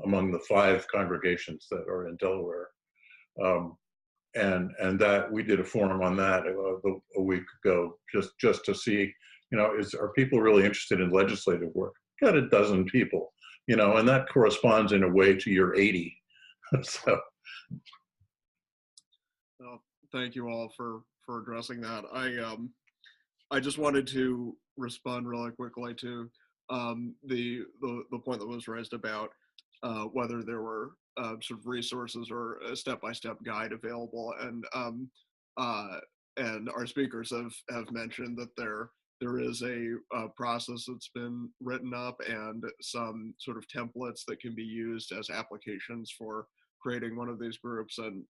among the 5 congregations that are in Delaware, and that we did a forum on that a week ago, just to see, are people really interested in legislative work? Got a dozen people, and that corresponds in a way to your 80. So, well, thank you all for addressing that. I just wanted to respond really quickly to the point that was raised about whether there were sort of resources or a step-by-step guide available, and our speakers have mentioned that there is a process that's been written up and some sort of templates that can be used as applications for creating one of these groups, and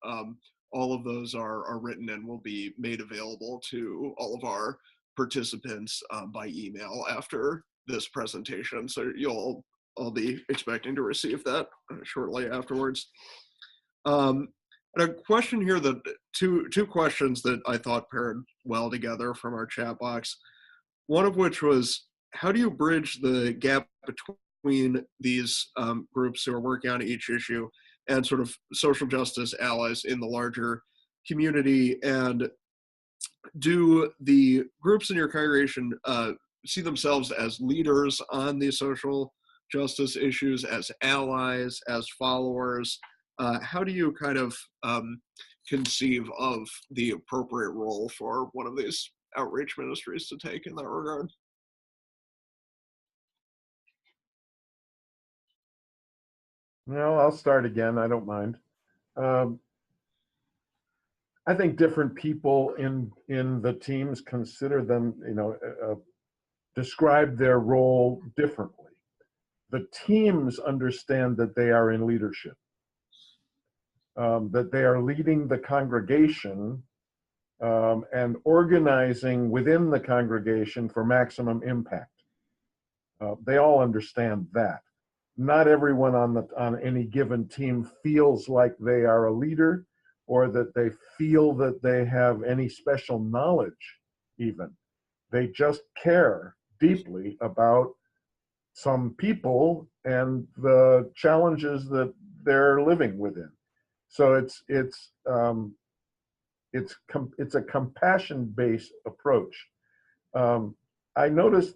all of those are written and will be made available to all of our participants by email after this presentation. So you'll all be expecting to receive that shortly afterwards. And a question here, that two questions that I thought paired well together from our chat box. One of which was, how do you bridge the gap between these groups who are working on each issue and sort of social justice allies in the larger community, and do the groups in your congregation see themselves as leaders on these social justice issues, as allies, as followers? How do you kind of conceive of the appropriate role for one of these outreach ministries to take in that regard? Well, I'll start again. I don't mind. I think different people in the teams consider them, describe their role differently. The teams understand that they are in leadership, that they are leading the congregation and organizing within the congregation for maximum impact. They all understand that. Not everyone on any given team feels like they are a leader, or that they feel that they have any special knowledge even. They just care deeply about some people and the challenges that they're living within. So it's a compassion-based approach. I noticed,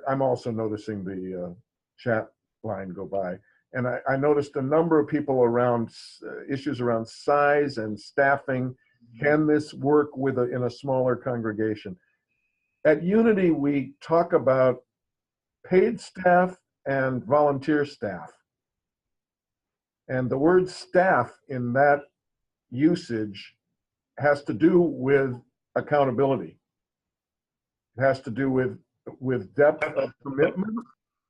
I'm also noticing the chat line go by, and I noticed a number of people around issues around size and staffing. Can this work in a smaller congregation? At Unity, we talk about paid staff and volunteer staff. And the word staff in that usage has to do with accountability. It has to do with depth of commitment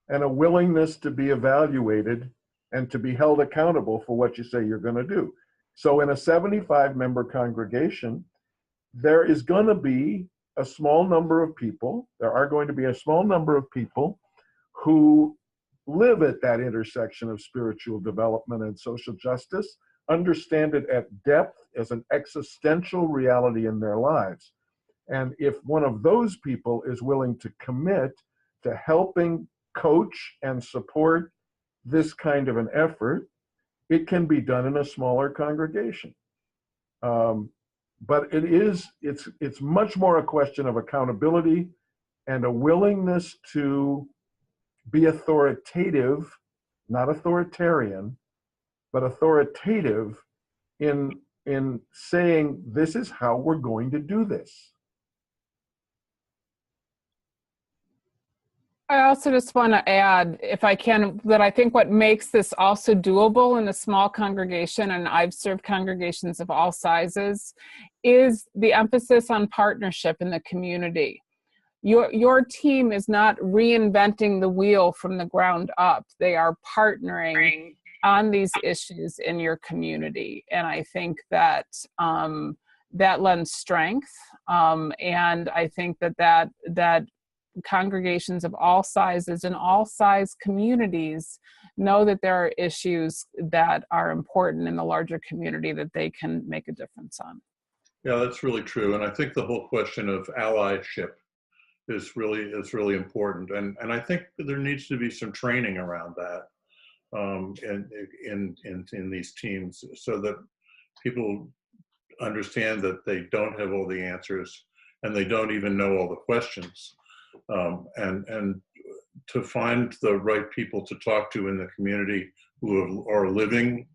and a willingness to be evaluated and to be held accountable for what you say you're going to do. So in a 75-member congregation, there is going to be a small number of people, there are going to be a small number of people who live at that intersection of spiritual development and social justice, understand it at depth as an existential reality in their lives. And if one of those people is willing to commit to helping coach and support this kind of an effort, it can be done in a smaller congregation. But it's much more a question of accountability and a willingness to be authoritative, not authoritarian, but authoritative in saying, this is how we're going to do this. I also just want to add, if I can, that I think what makes this also doable in a small congregation, and I've served congregations of all sizes, is the emphasis on partnership in the community. Your team is not reinventing the wheel from the ground up. They are partnering on these issues in your community. And I think that that lends strength. And I think that congregations of all sizes and all size communities know that there are issues that are important in the larger community that they can make a difference on. Yeah, that's really true. And I think the whole question of allyship is really important. And I think there needs to be some training around that in these teams, so that people understand that they don't have all the answers and they don't even know all the questions. And to find the right people to talk to in the community who are living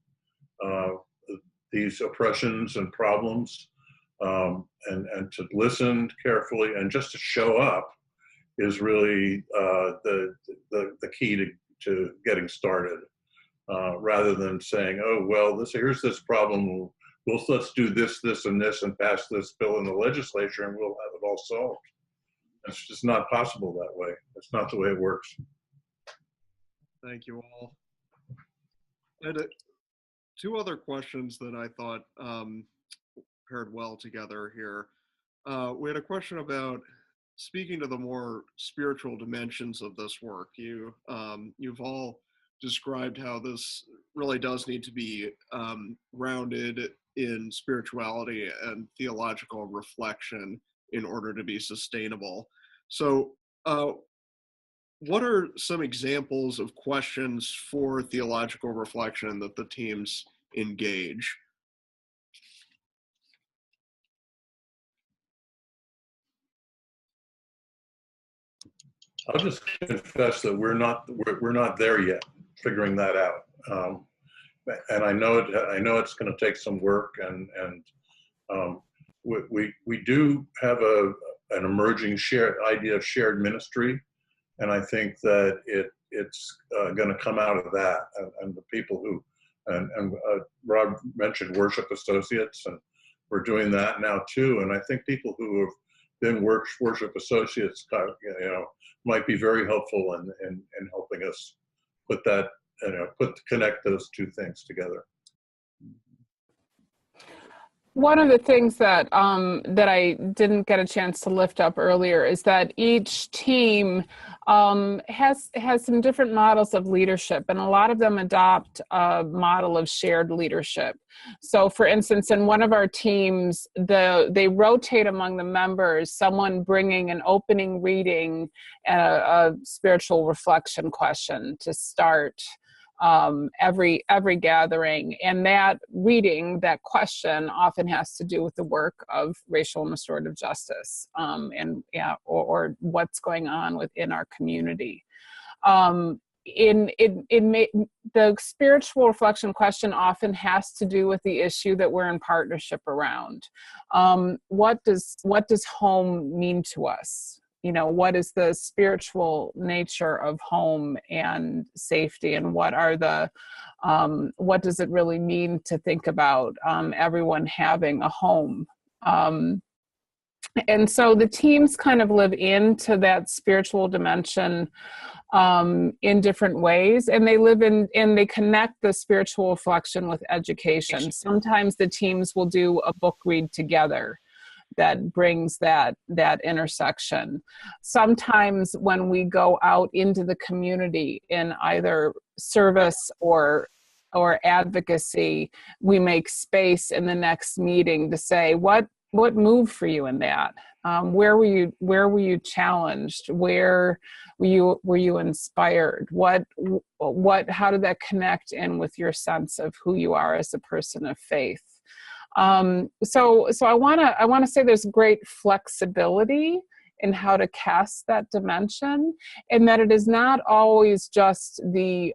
these oppressions and problems, and to listen carefully and just to show up is really the key to getting started, rather than saying, oh, well, here's this problem, let's do this, and this, and pass this bill in the legislature and we'll have it all solved. It's just not possible that way. That's not the way it works. Thank you all. I had two other questions that I thought paired well together here. We had a question about speaking to the more spiritual dimensions of this work. You've all described how this really does need to be grounded in spirituality and theological reflection in order to be sustainable. So what are some examples of questions for theological reflection that the teams engage? I'll just confess that we're not there yet, figuring that out. And I know it's going to take some work, and we do have an emerging idea of shared ministry, and I think that it's going to come out of that, and the people who and Rob mentioned worship associates, and we're doing that now too. And I think people who have been worship associates, might be very helpful in helping us put that, connect those two things together. One of the things that that I didn't get a chance to lift up earlier is that each team has some different models of leadership, and a lot of them adopt a model of shared leadership. So, for instance, in one of our teams, they rotate among the members, someone bringing an opening reading and a spiritual reflection question to start every gathering, and that reading, that question, often has to do with the work of racial and restorative justice, or what's going on within our community. The spiritual reflection question often has to do with the issue that we're in partnership around. What does home mean to us? What is the spiritual nature of home and safety, and what does it really mean to think about everyone having a home? And so the teams kind of live into that spiritual dimension in different ways, and they connect the spiritual reflection with education. Sometimes the teams will do a book read together that brings that intersection. Sometimes when we go out into the community in either service or advocacy, we make space in the next meeting to say, what moved for you in that? Where were you challenged? Where were you inspired? How did that connect in with your sense of who you are as a person of faith? So I want to say there's great flexibility in how to cast that dimension, and that it is not always just the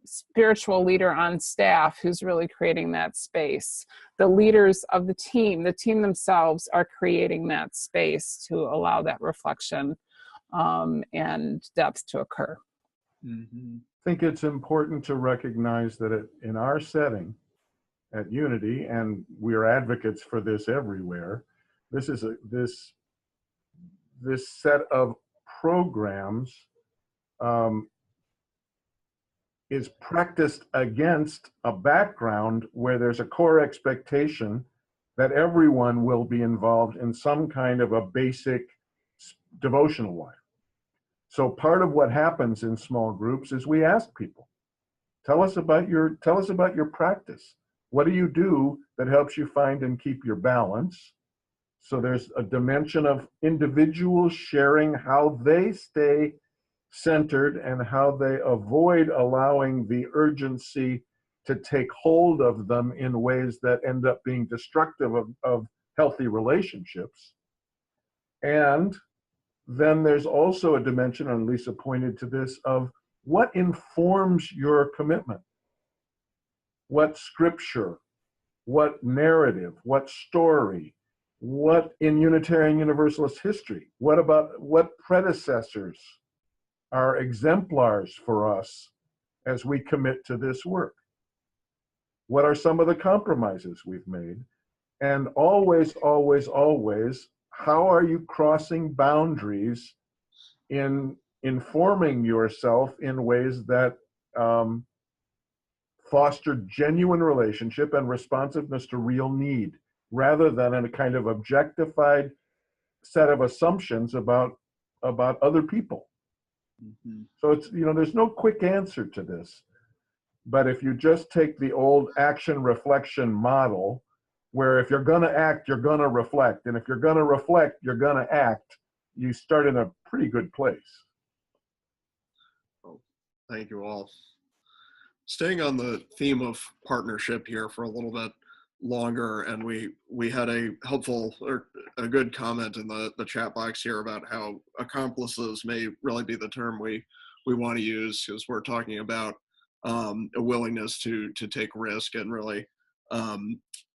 spiritual leader on staff who's really creating that space. The leaders of the team themselves are creating that space to allow that reflection and depth to occur. Mm-hmm. I think it's important to recognize that in our setting at Unity, and we are advocates for this everywhere, this set of programs is practiced against a background where there's a core expectation that everyone will be involved in some kind of a basic devotional life. So part of what happens in small groups is we ask people, tell us about your practice. What do you do that helps you find and keep your balance? So there's a dimension of individuals sharing how they stay centered and how they avoid allowing the urgency to take hold of them in ways that end up being destructive of healthy relationships. And then there's also a dimension, and Lisa pointed to this, of what informs your commitment. What scripture, what narrative, what story, what in Unitarian Universalist history, what predecessors are exemplars for us as we commit to this work? What are some of the compromises we've made? And always, always, always, how are you crossing boundaries in informing yourself in ways that foster genuine relationship and responsiveness to real need, rather than in a kind of objectified set of assumptions about other people? Mm-hmm. So it's, there's no quick answer to this. But if you just take the old action reflection model, where if you're going to act, you're going to reflect, and if you're going to reflect, you're going to act, you start in a pretty good place. Oh, thank you all. Staying on the theme of partnership here for a little bit longer, and we had a helpful a good comment in the chat box here about how accomplices may really be the term we want to use, because we're talking about a willingness to take risk and really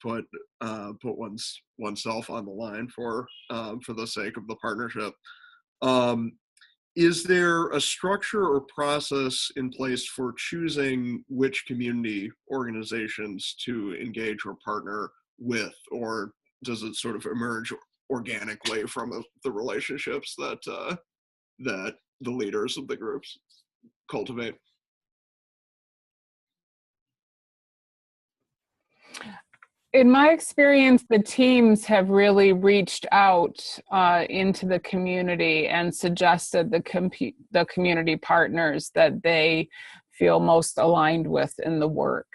put oneself on the line for the sake of the partnership. Is there a structure or process in place for choosing which community organizations to engage or partner with, or does it sort of emerge organically from the relationships that that the leaders of the groups cultivate? In my experience, the teams have really reached out into the community and suggested the community partners that they feel most aligned with in the work.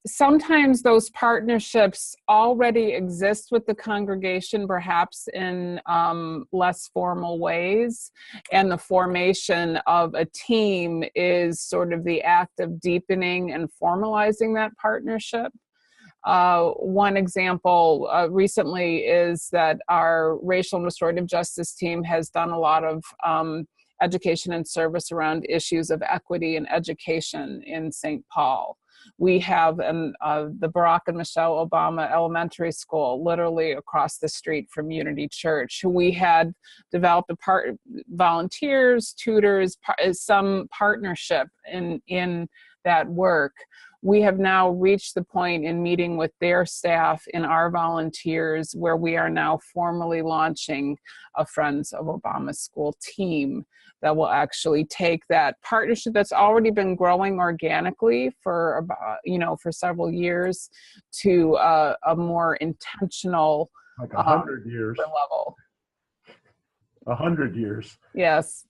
Sometimes those partnerships already exist with the congregation, perhaps in less formal ways, and the formation of a team is sort of the act of deepening and formalizing that partnership. One example recently is that our racial and restorative justice team has done a lot of education and service around issues of equity and education in St. Paul. We have the Barack and Michelle Obama Elementary School, literally across the street from Unity Church. We had developed volunteers, tutors, some partnership in that work. We have now reached the point in meeting with their staff and our volunteers where we are now formally launching a Friends of Obama School team that will actually take that partnership that's already been growing organically for about, for several years to a more intentional, like 100 years level. 100 years. Yes.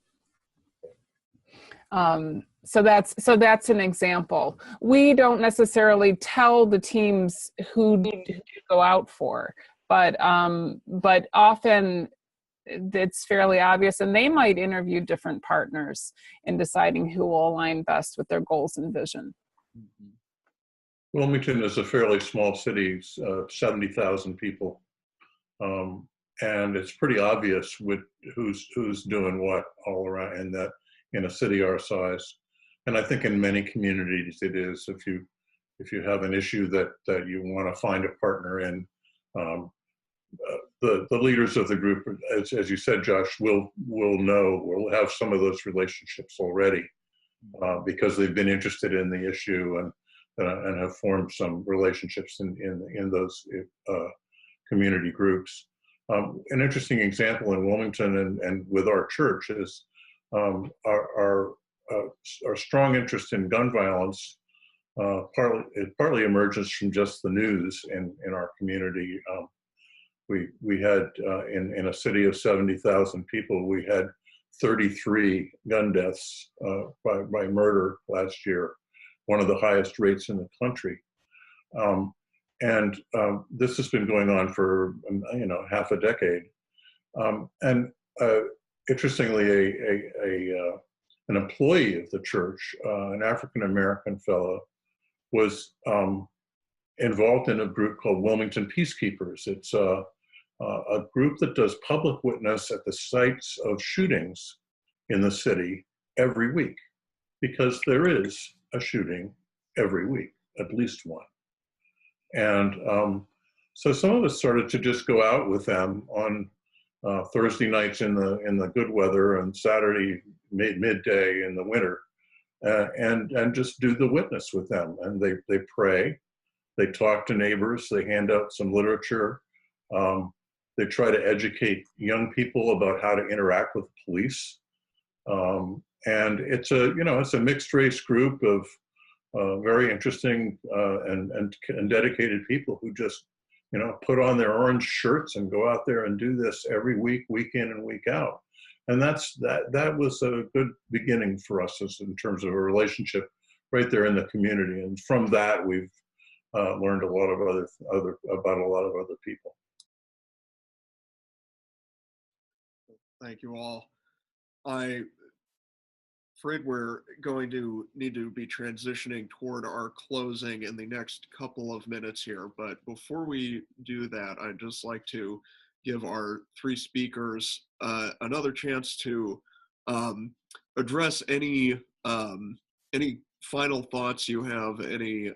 So that's an example. We don't necessarily tell the teams who to go out for, but often it's fairly obvious, and they might interview different partners in deciding who will align best with their goals and vision. Wilmington is a fairly small city, 70,000 people, and it's pretty obvious who's doing what all around in a city our size. And I think in many communities it is. If you have an issue that you want to find a partner in, the leaders of the group, as you said, Josh, will have some of those relationships already because they've been interested in the issue and have formed some relationships in those community groups. An interesting example in Wilmington and with our church is our strong interest in gun violence. Partly emerges from just the news in our community. We had in a city of 70,000 people, we had 33 gun deaths by murder last year, one of the highest rates in the country. This has been going on for half a decade. Interestingly, an employee of the church, an African-American fellow, was involved in a group called Wilmington Peacekeepers. It's a group that does public witness at the sites of shootings in the city every week, because there is a shooting every week, at least one. And so some of us started to just go out with them on Thursday nights in the good weather and Saturday midday in the winter, and just do the witness with them. And they pray, they talk to neighbors, they hand out some literature, they try to educate young people about how to interact with police. And it's a mixed race group of very interesting and dedicated people who just put on their orange shirts and go out there and do this every week, week in and week out. And that was a good beginning for us in terms of a relationship right there in the community. And from that, we've learned a lot of about a lot of other people. Thank you all. I afraid we're going to need to be transitioning toward our closing in the next couple of minutes here. But before we do that, I'd just like to give our three speakers another chance to address any final thoughts you have, any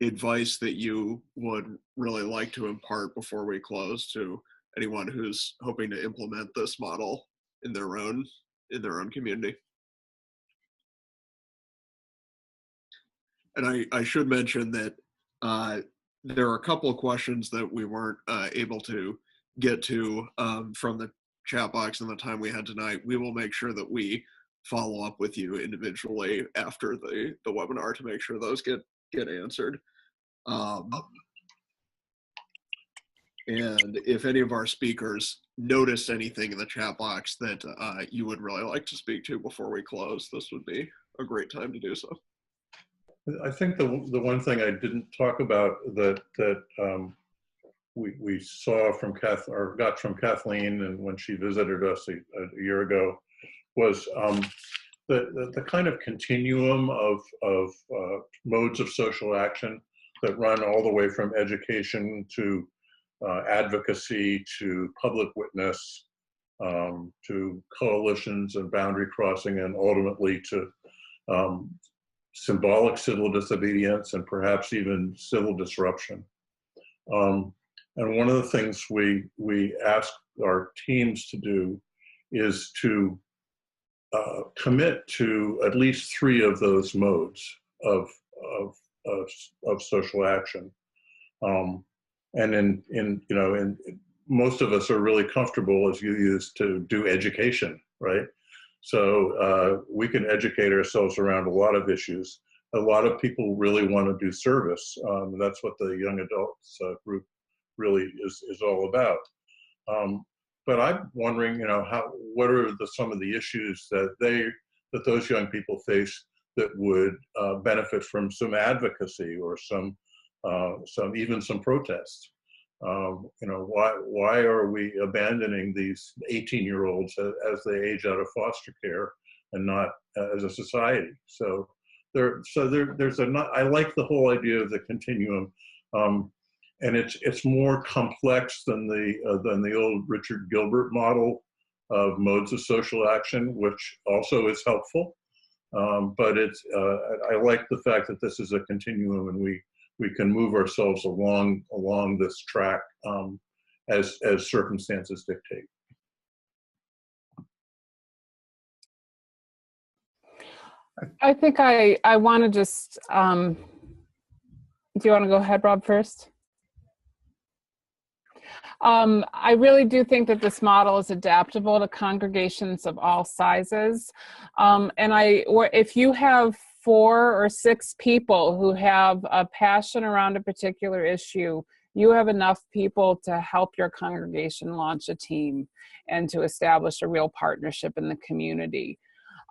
advice that you would really like to impart before we close to anyone who's hoping to implement this model in their own community. And I should mention that there are a couple of questions that we weren't able to get to from the chat box in the time we had tonight. We will make sure that we follow up with you individually after the webinar to make sure those get answered. And if any of our speakers notice anything in the chat box that you would really like to speak to before we close, this would be a great time to do so. I think the one thing I didn't talk about that we saw from got from Kathleen, and when she visited us a year ago, was the kind of continuum of modes of social action that run all the way from education to advocacy to public witness to coalitions and boundary crossing, and ultimately to symbolic civil disobedience and perhaps even civil disruption. And one of the things we ask our teams to do is to commit to at least 3 of those modes of social action. And most of us are really comfortable, as you used, to do education, right? So we can educate ourselves around a lot of issues. A lot of people really want to do service. That's what the young adults group really is all about. But I'm wondering, what are some of the issues that those young people face that would benefit from some advocacy or even some protest? Why are we abandoning these 18-year-olds as they age out of foster care and not as a society? So I like the whole idea of the continuum, and it's more complex than the old Richard Gilbert model of modes of social action, which also is helpful. But I like the fact that this is a continuum, and we can move ourselves along this track as circumstances dictate. I think I want to just, do you want to go ahead, Rob, first? I really do think that this model is adaptable to congregations of all sizes. If you have 4 or 6 people who have a passion around a particular issue, you have enough people to help your congregation launch a team and to establish a real partnership in the community.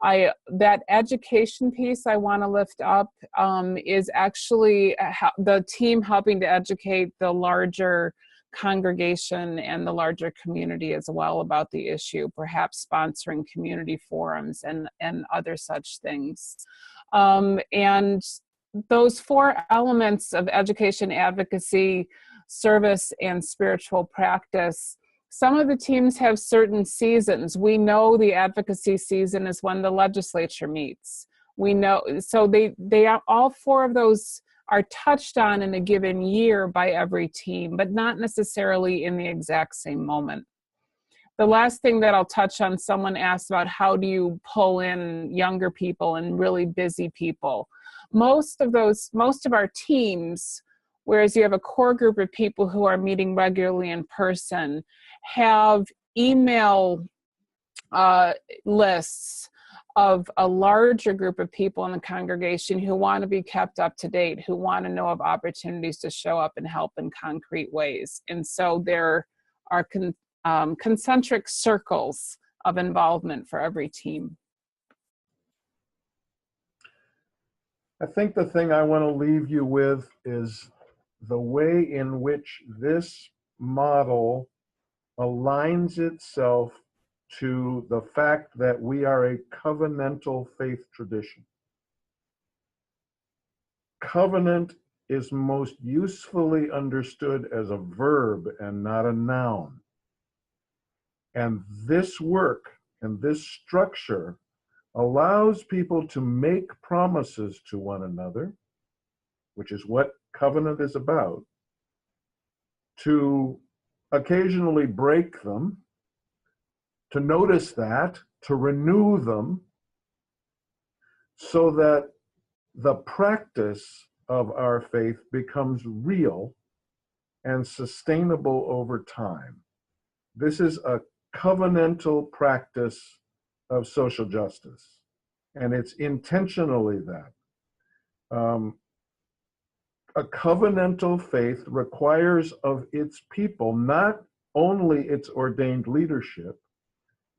That education piece I want to lift up is actually the team helping to educate the larger congregation and the larger community as well about the issue, perhaps sponsoring community forums and other such things. And those 4 elements of education, advocacy, service, and spiritual practice, some of the teams have certain seasons. We know the advocacy season is when the legislature meets. We know, so they are, all 4 of those are touched on in a given year by every team, but not necessarily in the exact same moment. The last thing that I'll touch on, someone asked about how do you pull in younger people and really busy people. Most of our teams, whereas you have a core group of people who are meeting regularly in person, have email lists of a larger group of people in the congregation who want to be kept up to date, who want to know of opportunities to show up and help in concrete ways. And so there are concentric circles of involvement for every team. I think the thing I want to leave you with is the way in which this model aligns itself to the fact that we are a covenantal faith tradition. Covenant is most usefully understood as a verb and not a noun. And this work and this structure allows people to make promises to one another, which is what covenant is about, to occasionally break them, to notice that, to renew them, so that the practice of our faith becomes real and sustainable over time. This is a covenantal practice of social justice, and it's intentionally that. A covenantal faith requires of its people not only its ordained leadership,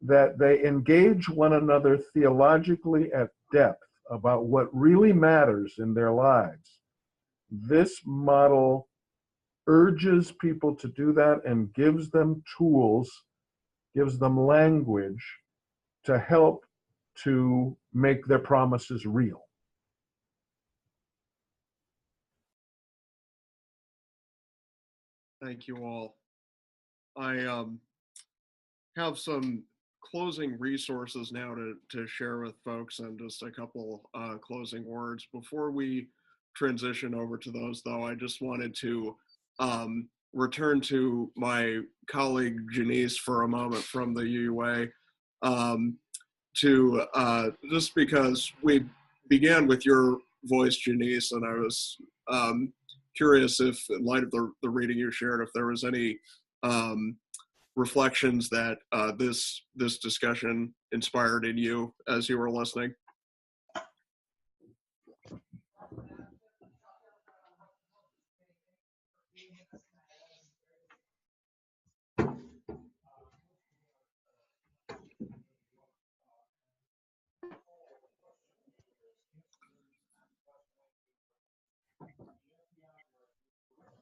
that they engage one another theologically at depth about what really matters in their lives. This model urges people to do that and gives them tools, gives them language to help to make their promises real. Thank you all. I have some closing resources now to share with folks, and just a couple closing words. Before we transition over to those, though, I just wanted to return to my colleague Janice for a moment from the UUA, just because we began with your voice, Janice, and I was curious if, in light of the reading you shared, if there was any reflections that this discussion inspired in you as you were listening.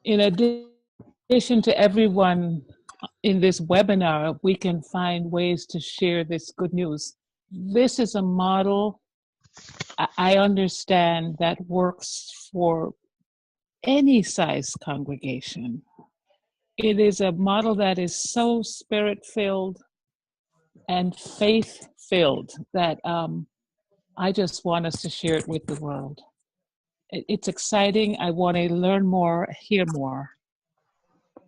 In addition to everyone in this webinar, we can find ways to share this good news. This is a model I understand that works for any size congregation. It is a model that is so spirit-filled and faith-filled that I just want us to share it with the world. It's exciting. I want to learn more, hear more.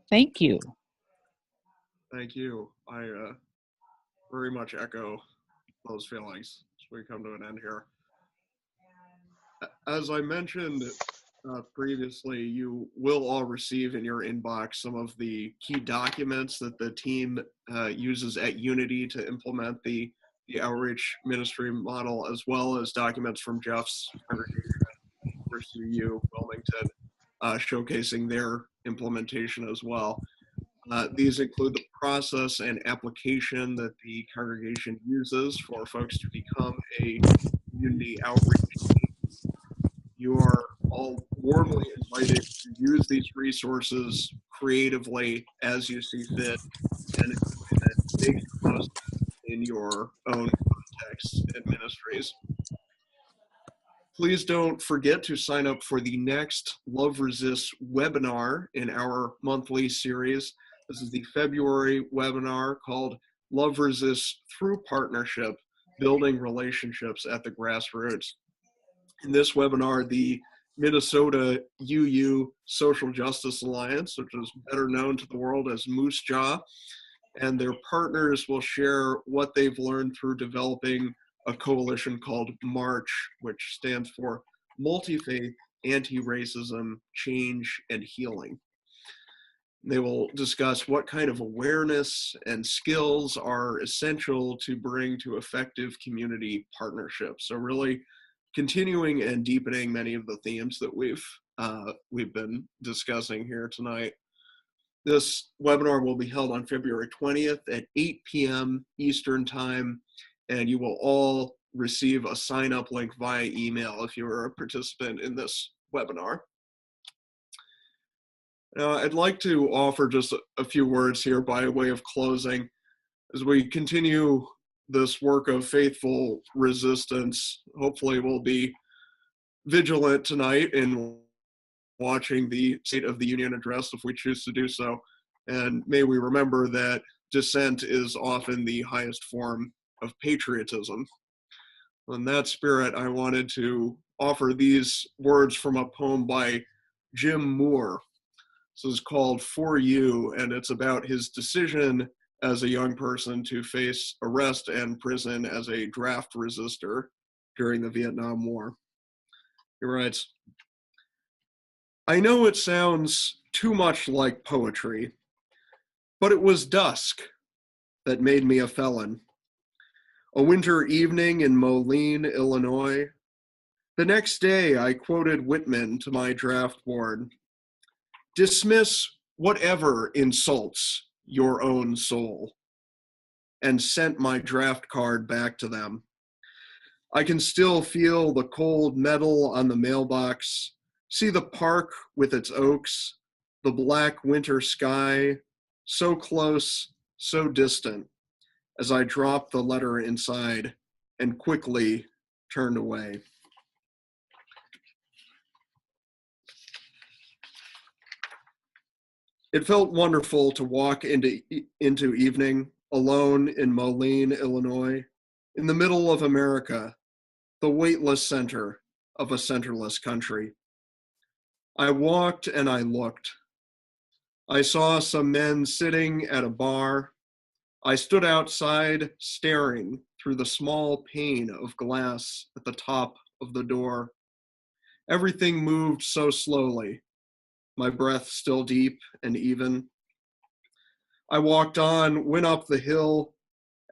Thank you. Thank you. I very much echo those feelings as we come to an end here. As I mentioned previously, you will all receive in your inbox some of the key documents that the team uses at Unity to implement the outreach ministry model, as well as documents from Jeff's congregation, University U, Wilmington, showcasing their implementation as well. These include the process and application that the congregation uses for folks to become a community outreach team. You are all warmly invited to use these resources creatively as you see fit, and make the most in your own contexts and ministries. Please don't forget to sign up for the next Love Resists webinar in our monthly series. This is the February webinar called Love Resists Through Partnership, Building Relationships at the Grassroots. In this webinar, the Minnesota UU Social Justice Alliance, which is better known to the world as Moose Jaw, and their partners will share what they've learned through developing a coalition called MARCH, which stands for Multi-Faith, Anti-Racism, Change, and Healing. They will discuss what kind of awareness and skills are essential to bring to effective community partnerships. So really continuing and deepening many of the themes that we've been discussing here tonight. This webinar will be held on February 20th at 8 p.m. Eastern Time, and you will all receive a sign-up link via email if you are a participant in this webinar. I'd like to offer just a few words here by way of closing. As we continue this work of faithful resistance, hopefully we'll be vigilant tonight in watching the State of the Union address if we choose to do so. And may we remember that dissent is often the highest form of patriotism. In that spirit, I wanted to offer these words from a poem by Jim Moore. This is called For You, and it's about his decision as a young person to face arrest and prison as a draft resistor during the Vietnam War. He writes, I know it sounds too much like poetry, but it was dusk that made me a felon. A winter evening in Moline, Illinois. The next day, I quoted Whitman to my draft board. Dismiss whatever insults your own soul, and sent my draft card back to them. I can still feel the cold metal on the mailbox, see the park with its oaks, the black winter sky, so close, so distant, as I dropped the letter inside and quickly turned away. It felt wonderful to walk into evening alone in Moline, Illinois, in the middle of America, the weightless center of a centerless country. I walked and I looked. I saw some men sitting at a bar. I stood outside staring through the small pane of glass at the top of the door. Everything moved so slowly, my breath still deep and even. I walked on, went up the hill,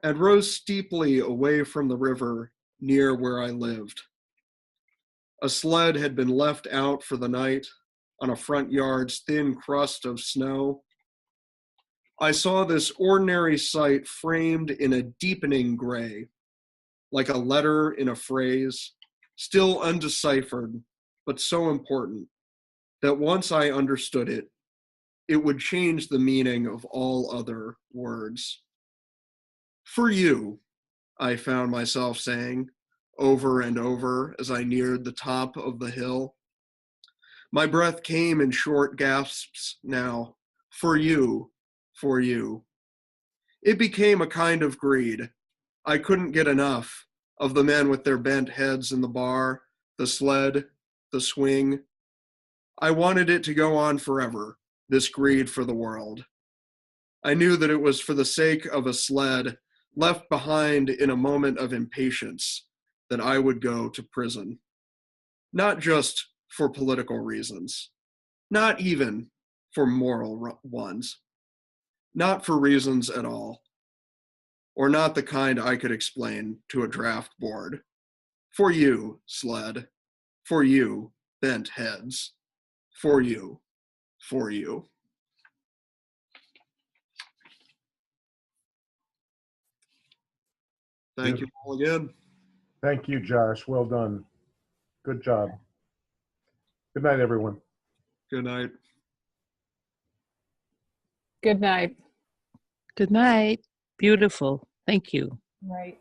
and rose steeply away from the river near where I lived. A sled had been left out for the night on a front yard's thin crust of snow. I saw this ordinary sight framed in a deepening gray, like a letter in a phrase, still undeciphered, but so important that once I understood it, it would change the meaning of all other words. For you, I found myself saying over and over as I neared the top of the hill. My breath came in short gasps now. For you, for you. It became a kind of greed. I couldn't get enough of the men with their bent heads in the bar, the sled, the swing. I wanted it to go on forever, this greed for the world. I knew that it was for the sake of a sled left behind in a moment of impatience that I would go to prison. Not just for political reasons, not even for moral ones, not for reasons at all, or not the kind I could explain to a draft board. For you, sled, for you, bent heads, for you, for you. Thank you all again. Thank you, Josh. Well done. Good job. Good night, everyone. Good night. Good night. Good night. Beautiful. Thank you. Right.